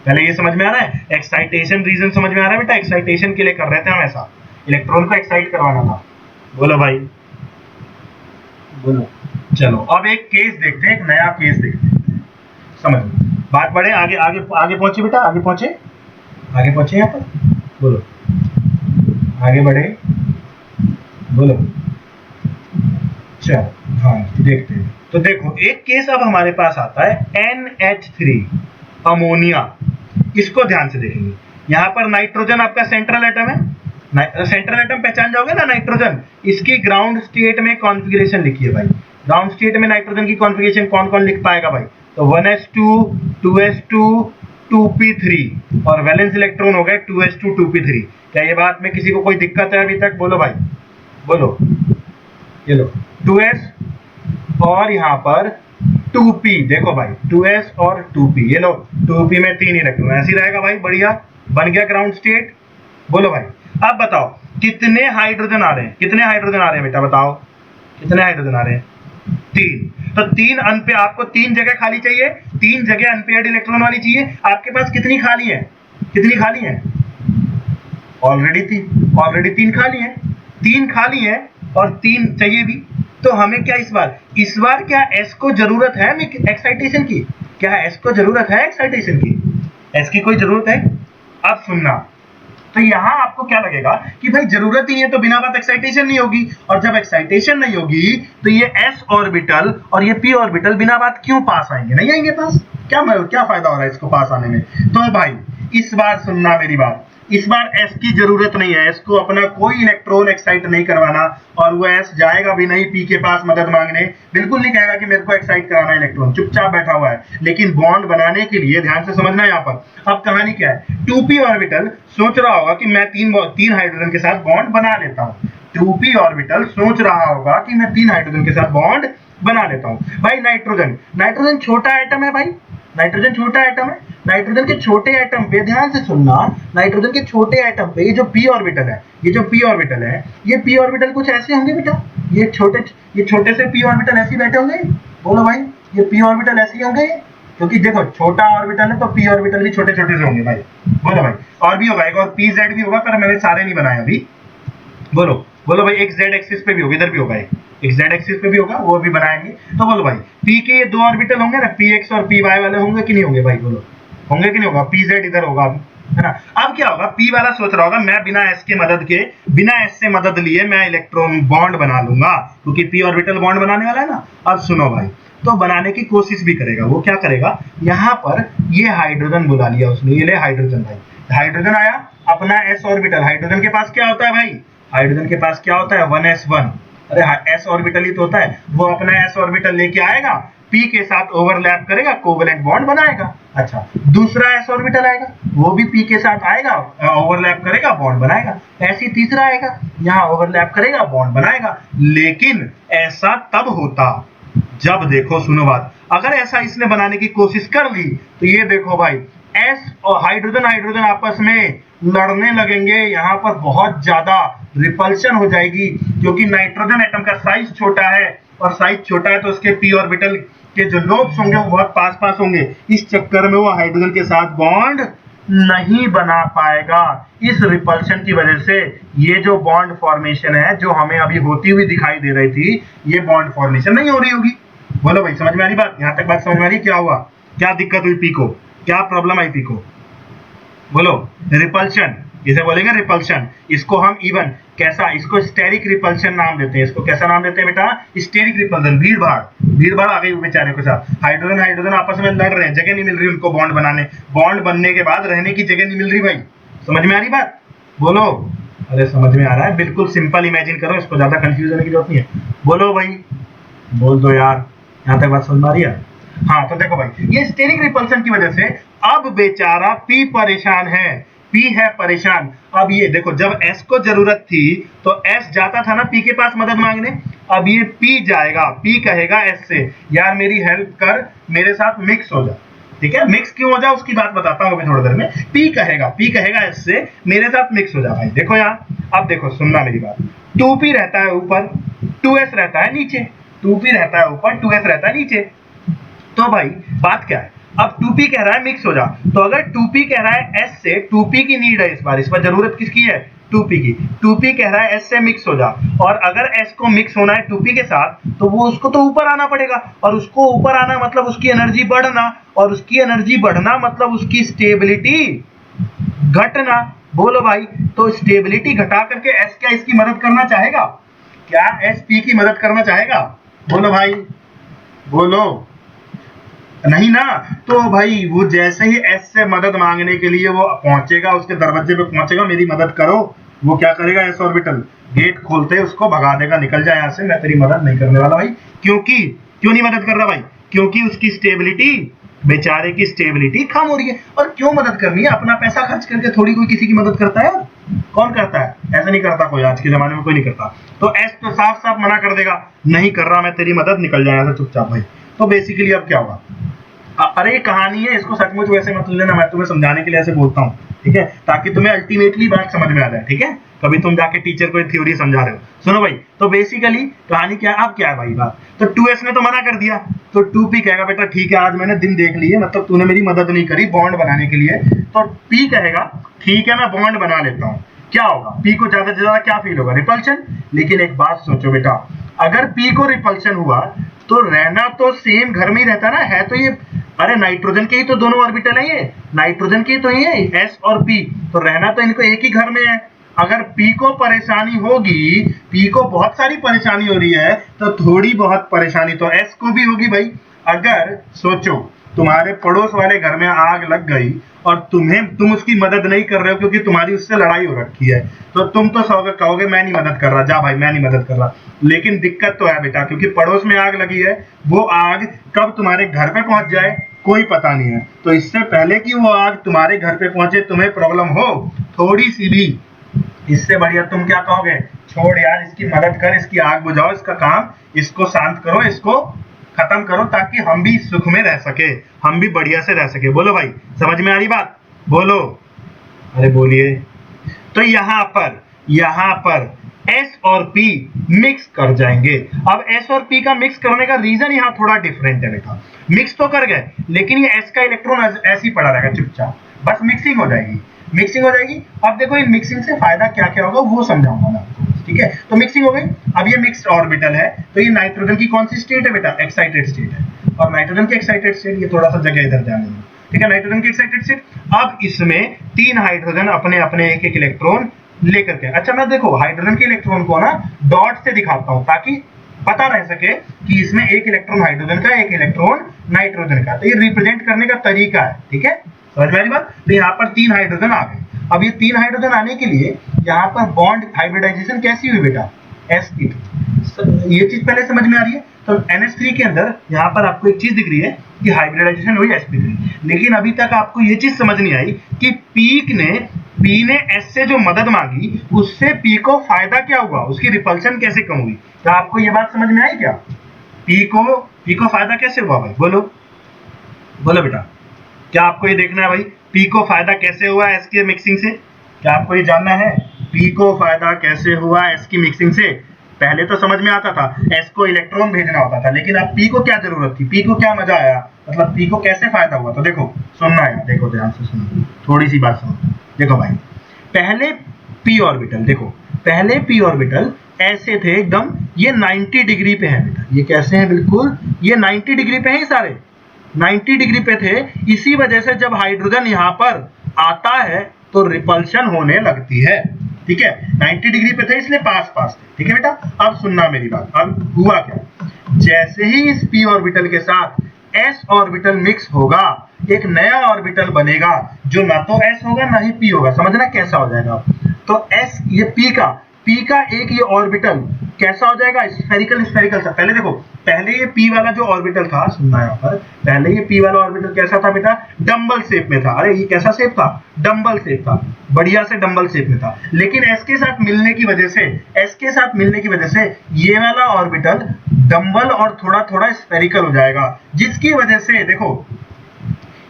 A: पहले ये समझ में आ रहा है? एक्साइटेशन रीजन समझ में आ रहा है बेटा? एक्साइटेशन के लिए कर रहे थे हम ऐसा, इलेक्ट्रॉन को एक्साइट करवाना था। बोलो भाई, बोलो। चलो अब एक केस देखते हैं, एक नया केस देखते हैं, समझ में बात बढ़े, आगे आगे आगे पहुंचे बेटा, आगे पहुंचे, आगे पहुंचे यहाँ पर। बोलो, आगे बढ़े, बोलो। चलो हाँ देखते हैं। तो देखो एक केस अब हमारे पास आता है NH3 अमोनिया। इसको ध्यान से देखेंगे, यहाँ पर नाइट्रोजन आपका सेंट्रल एटम है, सेंट्रल एटम पहचान जाओगे ना नाइट्रोजन। इसकी ग्राउंड स्टेट में कॉन्फ़िगरेशन लिखिए भाई, ग्राउंड स्टेट में नाइट्रोजन की कॉन्फ़िगरेशन कौन कौन लिख पाएगा भाई? तो 1s2 2s2 2p3, और वैलेंस इलेक्ट्रॉन हो गए 2s2 2p3। क्या ये बात में किसी को कोई दिक्कत है अभी तक? बोलो भाई, बोलो। ये लो 2s और यहाँ पर 2p, देखो भाई 2s और 2p, ये लो 2p में 3 इलेक्ट्रॉन, ऐसे ही रहेगा भाई, बढ़िया बन गया ग्राउंड स्टेट। बोलो भाई, अब बताओ कितने हाइड्रोजन आ रहे हैं? कितने हाइड्रोजन आ रहे हैं बेटा बताओ, कितने हाइड्रोजन आ रहे हैं? 3। तो 3 अनपेयर, आपको 3 जगह खाली चाहिए, 3 जगह अनपेयर्ड इलेक्ट्रॉन वाली चाहिए। आपके पास कितनी खाली है? कितनी खाली है? ऑलरेडी 3 खाली है, 3 खाली है और 3 चाहिए भी। तो हमें क्या इस बार क्या s को जरूरत है एक्साइटेशन की? क्या s को जरूरत है एक्साइटेशन की? s की कोई जरूरत है? अब सुनना, तो यहां आपको क्या लगेगा कि भाई जरूरत ही है तो बिना बात एक्साइटेशन नहीं होगी, और जब एक्साइटेशन नहीं होगी तो ये s ऑर्बिटल और ये p ऑर्बिटल बिना बात क्यों पास आएंगे? नहीं आएंगे पास। क्या फायदा हो रहा है इसको पास आने में? तो भाई इस बार सुनना मेरी बात, इस बार S की जरूरत नहीं है, S को अपना कोई इलेक्ट्रॉन एक्साइट नहीं करवाना, और वो S जाएगा भी नहीं P के पास मदद मांगने, बिल्कुल नहीं कहेगा कि मेरे को एक्साइट कराना है इलेक्ट्रॉन, चुपचाप बैठा हुआ है। लेकिन बॉन्ड बनाने के लिए ध्यान से समझना यहाँ पर। अब कहानी क्या है, 2p ऑर्बिटल सोच रहा होगा कि मैं तीन हाइड्रोजन के साथ बॉन्ड बना लेता हूँ। 2p ऑर्बिटल सोच रहा होगा कि मैं 3 हाइड्रोजन के साथ बॉन्ड बना लेता हूँ। भाई नाइट्रोजन छोटा एटम है, भाई नाइट्रोजन छोटा एटम है। नाइट्रोजन के छोटे एटम पे ध्यान से सुनना, नाइट्रोजन के छोटे एटम पे ये जो p ऑर्बिटल है, ये p ऑर्बिटल कुछ ऐसे होंगे बेटा, ये छोटे से p ऑर्बिटल ऐसे बैठे होंगे। बोलो भाई, ये p ऑर्बिटल ऐसे होंगे, क्योंकि देखो छोटा ऑर्बिटल है तो p ऑर्बिटल भी छोटे छोटे से होंगे भाई। बोलो भाई, और भी होगा, एक और pz भी होगा, पर मैंने सारे नहीं बनाए अभी। बोलो भाई, एक z एक्सिस पे भी होगा, इधर भी होगा, एक z एक्सिस पे भी होगा, वो भी बनाएंगे। तो बोलो भाई, p के ये 2 ऑर्बिटल होंगे ना, px और py वाले होंगे कि नहीं होंगे भाई, बोलो होंगे कि नहीं होगा, pz इधर होगा, है ना। अब क्या होगा, p वाला सोच रहा होगा मैं बिना s से मदद लिए मैं इलेक्ट्रॉन बॉन्ड बना लूंगा, क्योंकि p ऑर्बिटल बॉन्ड बनाने वाला है ना। अब सुनो भाई, तो बनाने की कोशिश भी करेगा। वो क्या करेगा, यहाँ पर ये हाइड्रोजन बुला लिया उसने, ये ले हाइड्रोजन, भाई हाइड्रोजन आया, अपना s ऑर्बिटल, हाइड्रोजन के पास क्या होता है भाई, हाइड्रोजन के पास क्या होता है 1s1, अरे s ऑर्बिटल ही तो होता है। वो अपना s ऑर्बिटल लेके आएगा, p के साथ ओवरलैप करेगा, कोवेलेंट बॉन्ड बनाएगा। अच्छा, दूसरा s ऑर्बिटल आएगा, वो भी p के साथ आएगा, ओवरलैप करेगा, बॉन्ड बनाएगा। ऐसे तीसरा आएगा, यहाँ ओवरलैप करेगा, बॉन्ड बनाएगा। लेकिन ऐसा तब होता जब, देखो सुनो बात, अगर ऐसा इसने बनाने की कोशिश कर ली तो ये देखो भाई, s और हाइड्रोजन आपस में लड़ने लगेंगे, यहाँ पर बहुत ज्यादा रिपल्शन हो जाएगी, क्योंकि नाइट्रोजन एटम का साइज छोटा है, और साइज छोटा है तो उसके p ऑर्बिटल के जो लोब्स होंगे वो बहुत पास होंगे। इस चक्कर में वो हाइड्रोजन के साथ बॉन्ड नहीं बना पाएगा। इस रिपल्शन की वजह से ये जो बॉन्ड फॉर्मेशन है, जो हमें अभी होती हुई दिखाई दे रही थी, ये बॉन्ड फॉर्मेशन नहीं हो रही होगी। बोलो भाई, समझ में आ रही बात, यहाँ तक बात समझ में आ रही, क्या हुआ, क्या दिक्कत हुई p को, क्या प्रॉब्लम आई p को, बोलो। रिपल्शन, इसे बोलेंगे रिपल्शन। इसको हम इवन कैसा, इसको स्टेरिक रिपल्शन नाम देते हैं। इसको कैसा नाम देते हैं बेटा, स्टेरिक रिपल्शन। भीड़ भाड़ आ गई बेचारे के साथ, हाइड्रोजन आपस में लड़ रहे हैं, जगह नहीं मिल रही उनको बॉन्ड बनाने, बॉन्ड बनने के बाद रहने की जगह नहीं मिल रही। भाई समझ में आ रही बात, बोलो। अरे समझ में आ रहा है, बिल्कुल सिंपल इमेजिन करो, इसको ज्यादा कंफ्यूज होने की जरूरत नहीं है। बोलो भाई, बोल दो यार, यहाँ तक बात समझ में आ रही है। हाँ तो देखो भाई, ये स्टेरिक रिपल्शन की वजह से अब बेचारा p परेशान है, p है परेशान। अब ये देखो, जब s को जरूरत थी तो s जाता था ना p के पास मदद मांगने, अब ये p जाएगा, p कहेगा s से, यार मेरी हेल्प कर, मेरे साथ मिक्स हो जा। ठीक है, मिक्स क्यों हो जा उसकी बात बताता हूँ अभी थोड़ी देर में। p कहेगा s से, मेरे साथ मिक्स हो जा। भाई देखो यहाँ, अब देखो सुनना मेरी बात, 2p रहता है ऊपर, 2s रहता है नीचे, 2p रहता है ऊपर, 2s रहता है नीचे। तो भाई बात क्या है, अब 2p कह रहा है मिक्स हो जा, तो अगर 2p कह रहा है s से, 2p की नीड है इस बार जरूरत किसकी है, 2p की। 2p कह रहा है s से मिक्स हो जा, और अगर s को मिक्स होना है 2p के साथ, तो वो उसको तो ऊपर आना पड़ेगा, और उसको ऊपर आना मतलब उसकी एनर्जी बढ़ना, और उसकी एनर्जी बढ़ना मतलब उसकी स्टेबिलिटी घटना। बोलो भाई, तो स्टेबिलिटी घटा करके s क्या इसकी मदद करना चाहेगा, क्या s p की मदद करना चाहेगा, बोलो भाई, बोलो नहीं ना। तो भाई वो जैसे ही s से मदद मांगने के लिए वो पहुंचेगा, उसके दरवाजे पे पहुंचेगा, मेरी मदद करो, वो क्या करेगा, s ऑर्बिटल गेट खोलते ही उसको भगा देगा, निकल जाए यहाँ से, मैं तेरी मदद नहीं करने वाला भाई। क्यों नहीं मदद कर रहा भाई, क्योंकि उसकी स्टेबिलिटी, बेचारे की स्टेबिलिटी कम हो रही है। और क्यों मदद करनी है, अपना पैसा खर्च करके थोड़ी कोई किसी की मदद करता है, कौन करता है, ऐसा नहीं करता कोई, आज के जमाने में कोई नहीं करता। तो s तो साफ साफ मना कर देगा, नहीं कर रहा मैं तेरी मदद, निकल जाए यहाँ से चुपचाप भाई। तो बेसिकली अब क्या होगा, अरे कहानी है, इसको सचमुच वैसे मत लेना, मैं तुम्हें समझाने के लिए ऐसे बोलता हूँ, ठीक है, ताकि तुम्हें अल्टीमेटली बात समझ में आ जाए। ठीक है, कभी तुम जाके टीचर को थ्योरी समझा रहे हो, सुनो भाई। तो बेसिकली कहानी क्या है, अब क्या है भाई बात, तो 2s ने तो मना कर दिया, तो 2p कहेगा बेटा ठीक है, आज मैंने दिन देख लिए, मतलब तूने मेरी मदद नहीं करी बॉन्ड बनाने के लिए, तो p कहेगा ठीक है मैं बॉन्ड बना लेता हूँ। क्या होगा, p को ज्यादा से ज्यादा क्या फील होगा, रिपल्शन। लेकिन एक बात सोचो बेटा, अगर p को रिपल्शन हुआ तो रहना तो सेम घर में ही रहता ना, है तो ये, अरे नाइट्रोजन के ही तो दोनों ऑर्बिटल है, ये नाइट्रोजन के ही तो ये s और p, तो रहना तो इनको एक ही घर में है। अगर p को परेशानी होगी, p को बहुत सारी परेशानी हो रही है, तो थोड़ी बहुत परेशानी तो s को भी होगी भाई। अगर सोचो तुम्हारे पड़ोस वाले घर में आग लग गई और तुम उसकी मदद नहीं कर रहे हो क्योंकि तुम्हारी उससे लड़ाई हो रखी है, तो तुम तो कहोगे मैं नहीं मदद कर रहा, जा भाई मैं नहीं मदद कर रहा। लेकिन दिक्कत तो है बेटा, क्योंकि पड़ोस में आग लगी है, वो आग कब तुम्हारे घर पे पहुंच जाए कोई पता नहीं है। तो इससे पहले कि वो आग तुम्हारे घर पे पहुंचे, तुम्हें प्रॉब्लम हो थोड़ी सी भी, इससे बढ़िया तुम क्या कहोगे, छोड़ यार इसकी मदद कर, इसकी आग बुझाओ, इसका काम, इसको शांत करो, इसको खत्म करो, ताकि हम भी सुख में रह सके, हम भी बढ़िया से रह सके। बोलो भाई, समझ में आ रही बात? बोलो, अरे बोलिए। तो यहाँ पर S और P मिक्स कर जाएंगे। अब S और P का मिक्स करने का रीजन यहाँ थोड़ा डिफरेंट है बेटा। मिक्स तो कर गए, लेकिन ये S का इलेक्ट्रॉन ऐसे ही पड़ा रहेगा चुपचाप, बस मिक्सिंग हो जाएगी, मिक्सिंग हो जाएगी। अब देखो इन मिक्सिंग से फायदा क्या क्या होगा वो समझाऊंगा मैं आपको, ठीक है? तो मिक्सिंग हो गई। अब ये मिक्स्ड ऑर्बिटल है, तो ये नाइट्रोजन की कौन सी स्टेट है बेटा? एक्साइटेड स्टेट है। और नाइट्रोजन की एक्साइटेड स्टेट, ये थोड़ा सा जगह इधर ध्यान देना, ठीक है? नाइट्रोजन की एक्साइटेड स्टेट। अब इसमें 3 हाइड्रोजन अपने अपने एक एक इलेक्ट्रॉन लेकर के, अच्छा मैं देखो हाइड्रोजन के इलेक्ट्रॉन को ना डॉट से दिखाता हूं ताकि पता रह सके कि इसमें एक इलेक्ट्रॉन हाइड्रोजन का, एक इलेक्ट्रॉन नाइट्रोजन का। तो ये रिप्रेजेंट करने का तरीका है, ठीक है? समझ में आ रही बात? तो यहाँ पर 3 हाइड्रोजन आ गए। अब ये 3 हाइड्रोजन आने के लिए यहाँ पर बॉन्ड हाइब्रिडाइजेशन कैसी हुई बेटा? sp3। ये चीज पहले समझ में आ रही है? तो NH3 के अंदर यहाँ पर आपको एक चीज दिख रही है कि हाइब्रिडाइजेशन हुई sp3। लेकिन अभी तक आपको ये चीज समझ नहीं आई कि P ने S से जो मदद मांगी, उससे P को फायदा क्या हुआ, उसकी रिपल्शन कैसे कम हुई? तो आपको ये बात समझ में आई क्या? P को फायदा कैसे हुआ भाई? बोलो बोलो बेटा, क्या आपको ये देखना है भाई P को फायदा कैसे हुआ S की मिक्सिंग से? क्या आपको ये जानना है P को फायदा कैसे हुआ S की मिक्सिंग से? पहले तो समझ में आता था S को इलेक्ट्रॉन भेजना होता था, लेकिन अब P को क्या जरूरत थी, P को क्या मजा आया, मतलब P को कैसे फायदा हुआ? तो देखो सुनना है, देखो ध्यान से सुनो, थोड़ी सी बात सुनो। देखो भाई, पहले P ऑर्बिटल, देखो पहले P ऑर्बिटल ऐसे थे एकदम, ये 90 डिग्री पे है बेटा। ये कैसे हैं? बिल्कुल ये 90 डिग्री पे हैं, सारे 90 डिग्री पे थे। इसी वजह से जब हाइड्रोजन यहाँ पर आता है तो रिपल्शन होने लगती है, ठीक है? 90 डिग्री पे थे इसलिए पास पास थे, ठीक है बेटा? अब सुनना मेरी बात। अब हुआ क्या, जैसे ही इस p ऑर्बिटल के साथ s ऑर्बिटल मिक्स होगा, एक नया ऑर्बिटल बनेगा जो ना तो s होगा ना ही p होगा। समझना कैसा हो जाएगा? तो s, ये p का एक ये ऑर्बिटल कैसा हो जाएगा? स्फेरिकल स्फेरिकल सा। पहले देखो, पहले ये p वाला जो ऑर्बिटल था, सुनना यहाँ पर, पहले ये p वाला ऑर्बिटल कैसा था बेटा? डंबल शेप में था। अरे ये कैसा शेप था? डंबल शेप था, बढ़िया से डंबल शेप में था। लेकिन s के साथ मिलने की वजह से ये वाला ऑर्बिटल डंबल और थोड़ा थोड़ा स्फेरिकल हो जाएगा, जिसकी वजह से देखो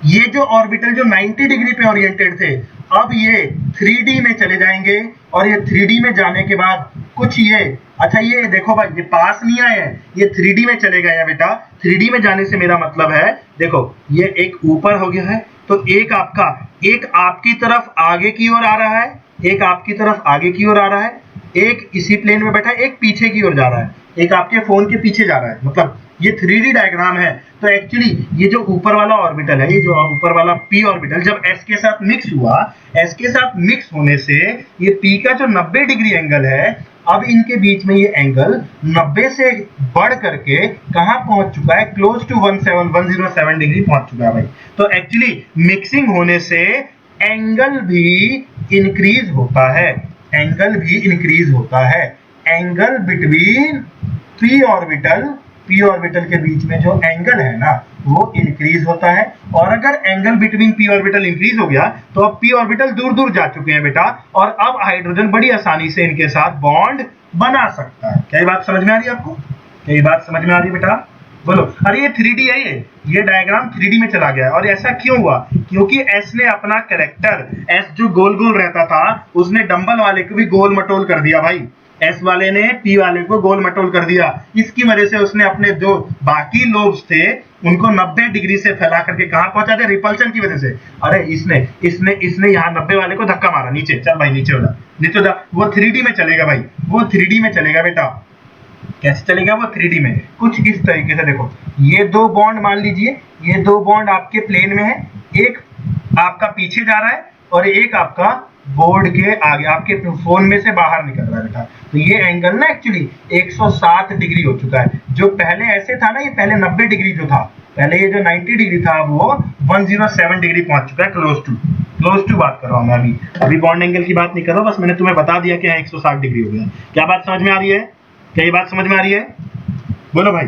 A: ये जो ऑर्बिटल जो 90 डिग्री पे ओरिएंटेड थे, अब ये 3D में चले जाएंगे। और ये 3D में जाने के बाद कुछ ये, अच्छा ये देखो भाई, ये पास नहीं आए हैं, ये 3D में चले गए हैं बेटा। 3D में जाने से मेरा मतलब है, देखो ये एक ऊपर हो गया है, तो एक आपकी तरफ आगे की ओर आ रहा है, एक आपकी तरफ आगे की ओर आ रहा है, एक इसी प्लेन में बैठा है, एक पीछे की ओर जा रहा है, एक आपके फोन के पीछे जा रहा है। मतलब ये 3D डायग्राम है। तो एक्चुअली ये जो ऊपर वाला ऑर्बिटल है, ये जो ऊपर वाला p ऑर्बिटल जब s के साथ मिक्स हुआ, s के साथ मिक्स होने से ये p का जो 90 डिग्री एंगल है, अब इनके बीच में ये एंगल 90 से बढ़ करके कहां पहुंच चुका है? क्लोज टू 107 डिग्री पहुंच चुका है भाई। तो एक्चुअली मिक्सिंग होने से एंगल भी इंक्रीज होता है, एंगल भी इंक्रीज होता है। एंगल बिटवीन p ऑर्बिटल के बीच में जो एंगल है ना, वो इंक्रीज होता है। और अगर angle between p orbital increase हो गया तो अब p ऑर्बिटल दूर दूर जा चुके हैं बेटा, और अब हाइड्रोजन बड़ी आसानी से इनके साथ बॉन्ड बना सकता है। क्या ये बात समझ में आ रही है आपको? क्या ये बात समझ में आ रही है बेटा? बोलो। अरे ये 3D है, ये डायग्राम 3D में चला गया है। और ऐसा क्यों हुआ? क्योंकि S ने अपना कैरेक्टर, S जो गोल गोल रहता था, उसने डंबल वाले को भी गोल मटोल कर दिया भाई। S वाले ने P वाले को गोल मटोल कर दिया। इसकी वजह से उसने अपने जो बाकी लोब्स थे उनको 90 डिग्री से फैला करके कहां पहुंचा दिया? रिपल्शन की वजह से। अरे इसने यहाँ 90 वाले को धक्का मारा, नीचे चल भाई, नीचे हो जा, नीचे हो जा। वो 3D में चलेगा भाई, वो 3D में चलेगा बेटा। कैसे चलेगा वो? 3D में कुछ इस तरीके से। देखो ये 2 बॉन्ड मान लीजिए, ये 2 बॉन्ड आपके प्लेन में है, एक आपका पीछे जा रहा है और एक आपका बोर्ड के आगे, आपके फोन में से बाहर निकल रहा है बेटा। तो ये एंगल ना एक्चुअली 107 डिग्री हो चुका है। जो पहले ऐसे था ना, ये पहले 90 डिग्री जो था, पहले ये जो 90 डिग्री था वो 107 डिग्री पहुंच चुका है। क्लोज टू बात कर रहा हूं मैं अभी बॉन्ड एंगल की बात नहीं कर रहा, बस मैंने तुम्हें बता दिया कि 160 डिग्री हो गया। क्या बात समझ में आ रही है? क्या ये बात समझ में आ रही है? बोलो भाई,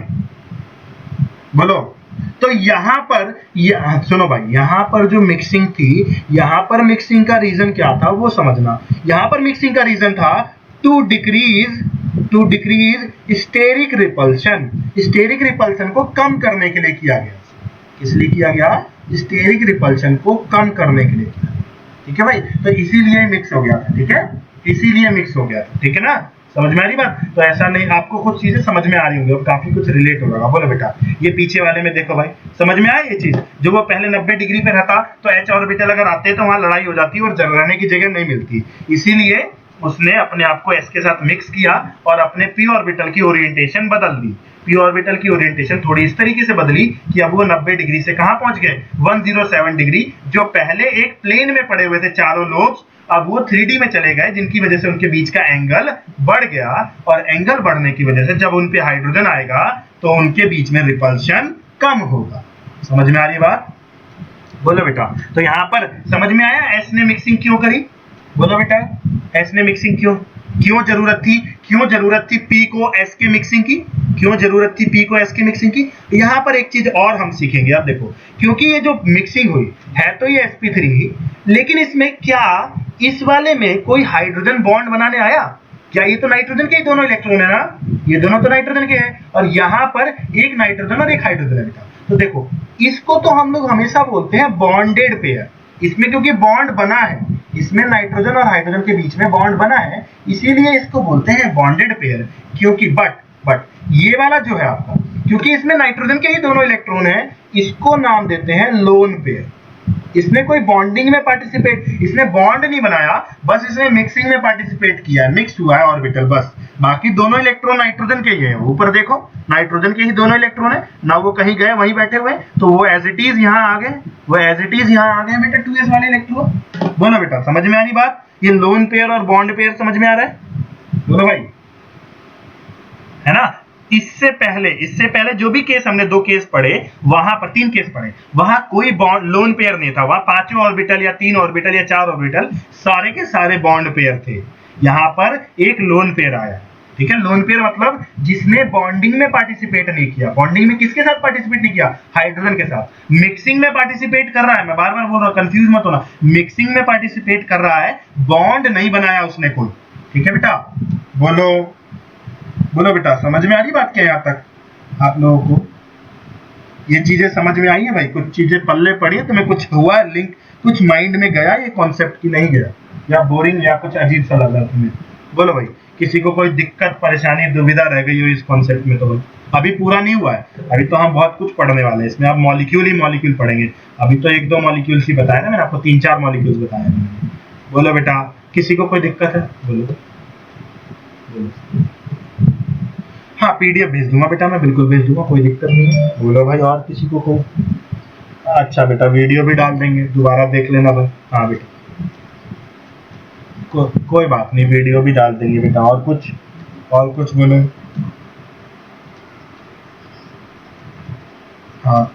A: बोलो। तो यहाँ पर सुनो भाई, यहाँ पर जो मिक्सिंग थी, यहाँ पर मिक्सिंग का रीजन क्या था वो समझना। यहाँ पर मिक्सिंग का रीजन था to decrease steric repulsion. Steric repulsion को कम करने के लिए किया गया। किस लिए किया गया? स्टेरिक रिपल्शन को कम करने के लिए किया। ठीक है भाई, तो इसीलिए मिक्स हो गया था। ठीक है, इसीलिए मिक्स हो गया था। ठीक है ना, समझ में आ रही बात? तो ऐसा नहीं, आपको कुछ चीजें समझ में आ रही होंगी और काफी कुछ रिलेट होगा। बोलो बेटा, ये पीछे वाले में देखो भाई, समझ में आया ये चीज? जो वो पहले 90 डिग्री पे रहता तो एच ऑर्बिटल अगर आते तो वहां लड़ाई हो जाती और रहने की जगह नहीं मिलती। इसीलिए उसने अपने आप को एस के साथ मिक्स किया और अपने पी ऑर्बिटल की ओरिएंटेशन बदल दी। पी ऑर्बिटल की ओरिएंटेशन थोड़ी इस तरीके से बदली कि अब वो 90 डिग्री से कहां पहुंच गए? 107 डिग्री। जो पहले एक प्लेन में पड़े हुए थे चारों लोब्स, अब वो 3D में चले गए, जिनकी वजह से उनके बीच का एंगल बढ़ गया। और एंगल बढ़ने की वजह से जब उन पे हाइड्रोजन आएगा तो उनके बीच में रिपल्शन कम होगा। समझ में आ रही है बात? बोलो बेटा। तो यहाँ पर समझ में आया एस ने मिक्सिंग क्यों करी? बोलो बेटा, एस ने मिक्सिंग क्यों जरूरत थी? क्यों जरूरत थी पी को एस की मिक्सिंग की? क्यों जरूरत थी पी को एस की मिक्सिंग की? यहाँ पर एक चीज और हम सीखेंगे। अब देखो, क्योंकि ये जो मिक्सिंग हुई है तो ये sp3, लेकिन इसमें क्या इस वाले में कोई हाइड्रोजन बॉन्ड बनाने आया क्या? ये तो नाइट्रोजन के ही दोनों इलेक्ट्रॉन है ना, ये दोनों तो नाइट्रोजन के हैं, और यहाँ पर एक नाइट्रोजन और एक हाइड्रोजन है बेटा। तो देखो, इसको तो हम लोग हमेशा बोलते हैं बॉन्डेड पेयर। इसमें क्योंकि बॉन्ड बना है, इसमें नाइट्रोजन और हाइड्रोजन के बीच में बॉन्ड बना है, इसीलिए इसको बोलते हैं बॉन्डेड पेयर। क्योंकि बट ये वाला जो है आपका, क्योंकि इसमें नाइट्रोजन के ही दोनों इलेक्ट्रॉन है, इसको नाम देते हैं लोन पेयर। इसने कोई बॉन्डिंग में पार्टिसिपेट, इसने बॉन्ड नहीं बनाया, बस इसने मिक्सिंग में पार्टिसिपेट किया है, मिक्स हुआ है ऑर्बिटल बस। बाकी दोनों इलेक्ट्रॉन नाइट्रोजन के ही हैं। ऊपर देखो, नाइट्रोजन के ही दोनों इलेक्ट्रॉन है ना, वो कहीं गए वहीं बैठे हुए, तो वो एज इट इज यहाँ आ गए, वो एज इट इज यहाँ आ गए बेटा 2s वाले इलेक्ट्रॉन। बोलो बेटा, समझ में आ रही बात? ये लोन पेयर और बॉन्ड पेयर समझ में आ रहा है? बोलो भाई, है ना? इससे पहले जो भी केस हमने 2 केस पढ़े, वहां पर 3 केस पढ़े, वहां कोई बॉन्ड लोन पेयर नहीं था। वहां 5वां ऑर्बिटल या 3 ऑर्बिटल या 4 ऑर्बिटल सारे के सारे बॉन्ड पेयर थे। यहां पर एक लोन पेयर आया। ठीक है, लोन पेयर मतलब जिसने बॉन्डिंग में पार्टिसिपेट नहीं किया। बॉन्डिंग में किसके साथ पार्टिसिपेट नहीं किया? हाइड्रोजन के साथ। मिक्सिंग में पार्टिसिपेट कर रहा है, मैं बार बार बोल रहा हूं, कंफ्यूज मत होना, मिक्सिंग में पार्टिसिपेट कर रहा है, बॉन्ड नहीं बनाया उसने कोई। ठीक है बेटा, बोलो बेटा, समझ में आ रही बात क्या? यहाँ तक आप लोगों को ये चीजें समझ में आई है भाई? कुछ चीजें पल्ले पड़ी है, तुम्हें कुछ हुआ लिंक, कुछ माइंड में गया ये कॉन्सेप्ट की नहीं गया, या बोरिंग या कुछ अजीब सा लग रहा तुम्हें? बोलो भाई, किसी को कोई दिक्कत, परेशानी, दुविधा रह गई हो इस कॉन्सेप्ट में तो अभी पूरा नहीं हुआ है। अभी तो हम बहुत कुछ पढ़ने वाले हैं इसमें। आप मॉलिक्यूल ही मॉलिक्यूल पढ़ेंगे। अभी तो 1-2 मॉलिक्यूल्स ही बताया ना मैंने आपको, 3-4 मॉलिक्यूल्स बताया मैंने। बोलो बेटा, किसी को कोई दिक्कत है? बोलो। हाँ, पीडीएफ भेज दूंगा बेटा, मैं बिल्कुल भेज दूंगा, कोई दिक्कत नहीं है। बोलो भाई, और किसी को कोई? अच्छा बेटा, वीडियो भी डाल देंगे, दोबारा देख लेना भाई। हाँ बेटा, कोई बात नहीं, वीडियो भी डाल देंगे बेटा। और कुछ बोलो। हाँ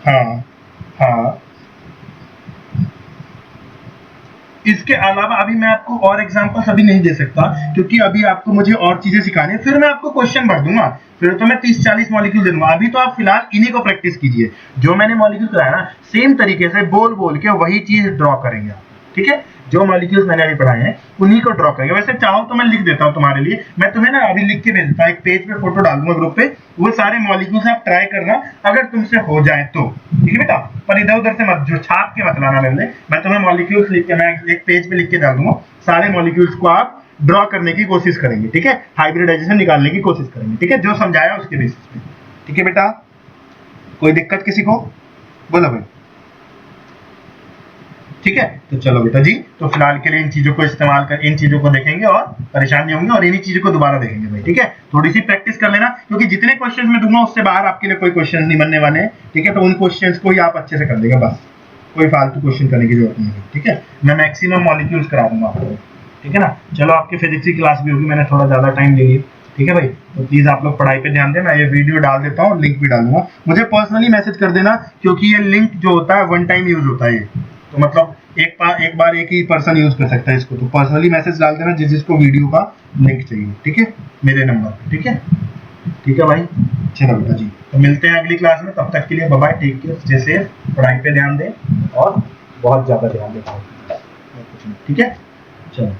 A: हाँ हाँ, इसके अलावा अभी मैं आपको और एग्जांपल्स अभी नहीं दे सकता, क्योंकि अभी आपको मुझे और चीजें सिखानी है, फिर मैं आपको क्वेश्चन भर दूंगा, फिर तो मैं 30-40 मॉलिक्यूल दे दूंगा। अभी तो आप फिलहाल इन्हीं को प्रैक्टिस कीजिए। जो मैंने मॉलिक्यूल कराया ना, सेम तरीके से बोल के वही चीज ड्रॉ करेंगे आप। ठीक है, जो मॉलिक्यूल्स मैंने अभी पढ़ाए हैं उन्हीं को ड्रॉ करेंगे। वैसे चाहो तो मैं लिख देता हूँ तुम्हारे लिए, मैं तुम्हें ना अभी लिख के भेज देता हूँ, एक पेज पे फोटो डाल दूंगा ग्रुप पे, वो सारे मॉलिक्यूल्स आप ट्राई करना, अगर तुमसे हो जाए तो। ठीक है बेटा, पर इधर उधर से मत, जो छाप के मत लाना मेरे लिए। मैं तुम्हें मॉलिक्यूल्स लिख के, मैं एक पेज पे लिख के डाल दूंगा, सारे मॉलिक्यूल्स को आप ड्रॉ करने की कोशिश करेंगे। ठीक है, हाइब्रिडाइजेशन निकालने की कोशिश करेंगे। ठीक है, जो समझाया उसके बेसिस पे। ठीक है बेटा, कोई दिक्कत किसी को? बोलो भाई। ठीक है, तो चलो बेटा जी, तो फिलहाल के लिए इन चीजों को इस्तेमाल कर, इन चीजों को देखेंगे और परेशानी होंगी, और इन्हीं चीजों को दोबारा देखेंगे भाई। ठीक है, थोड़ी सी प्रैक्टिस कर लेना, क्योंकि जितने क्वेश्चंस मैं दूंगा उससे बाहर आपके लिए कोई क्वेश्चन नहीं बनने वाले हैं। ठीक है, तो उन क्वेश्चंस को ही आप अच्छे से कर देंगे बस। कोई फालतू क्वेश्चन करने की जरूरत नहीं है, ठीक है। मैं मैक्सिमम मॉलिक्यूल्स करा दूंगा आपको, ठीक है ना। चलो आपकी फिजिक्स की क्लास भी होगी, मैंने थोड़ा ज़्यादा टाइम ले लिया, ठीक है भाई। तो प्लीज़ आप लोग पढ़ाई पे ध्यान दें। मैं ये वीडियो डाल देता हूँ, लिंक भी डाल दूंगा, मुझे पर्सनली मैसेज कर देना, क्योंकि ये लिंक जो होता है वन टाइम यूज होता है ये, तो मतलब एक बार एक ही पर्सन यूज कर सकता है इसको। तो पर्सनली मैसेज डाल देना जिसको वीडियो का लिंक चाहिए, ठीक है, मेरे नंबर पे, ठीक है। ठीक है भाई, चलो बेटा जी, तो मिलते हैं अगली क्लास में। तब तक के लिए bye bye, take care, stay safe, पढ़ाई पे ध्यान दें और बहुत ज़्यादा ध्यान दें, ठीक है, चलो।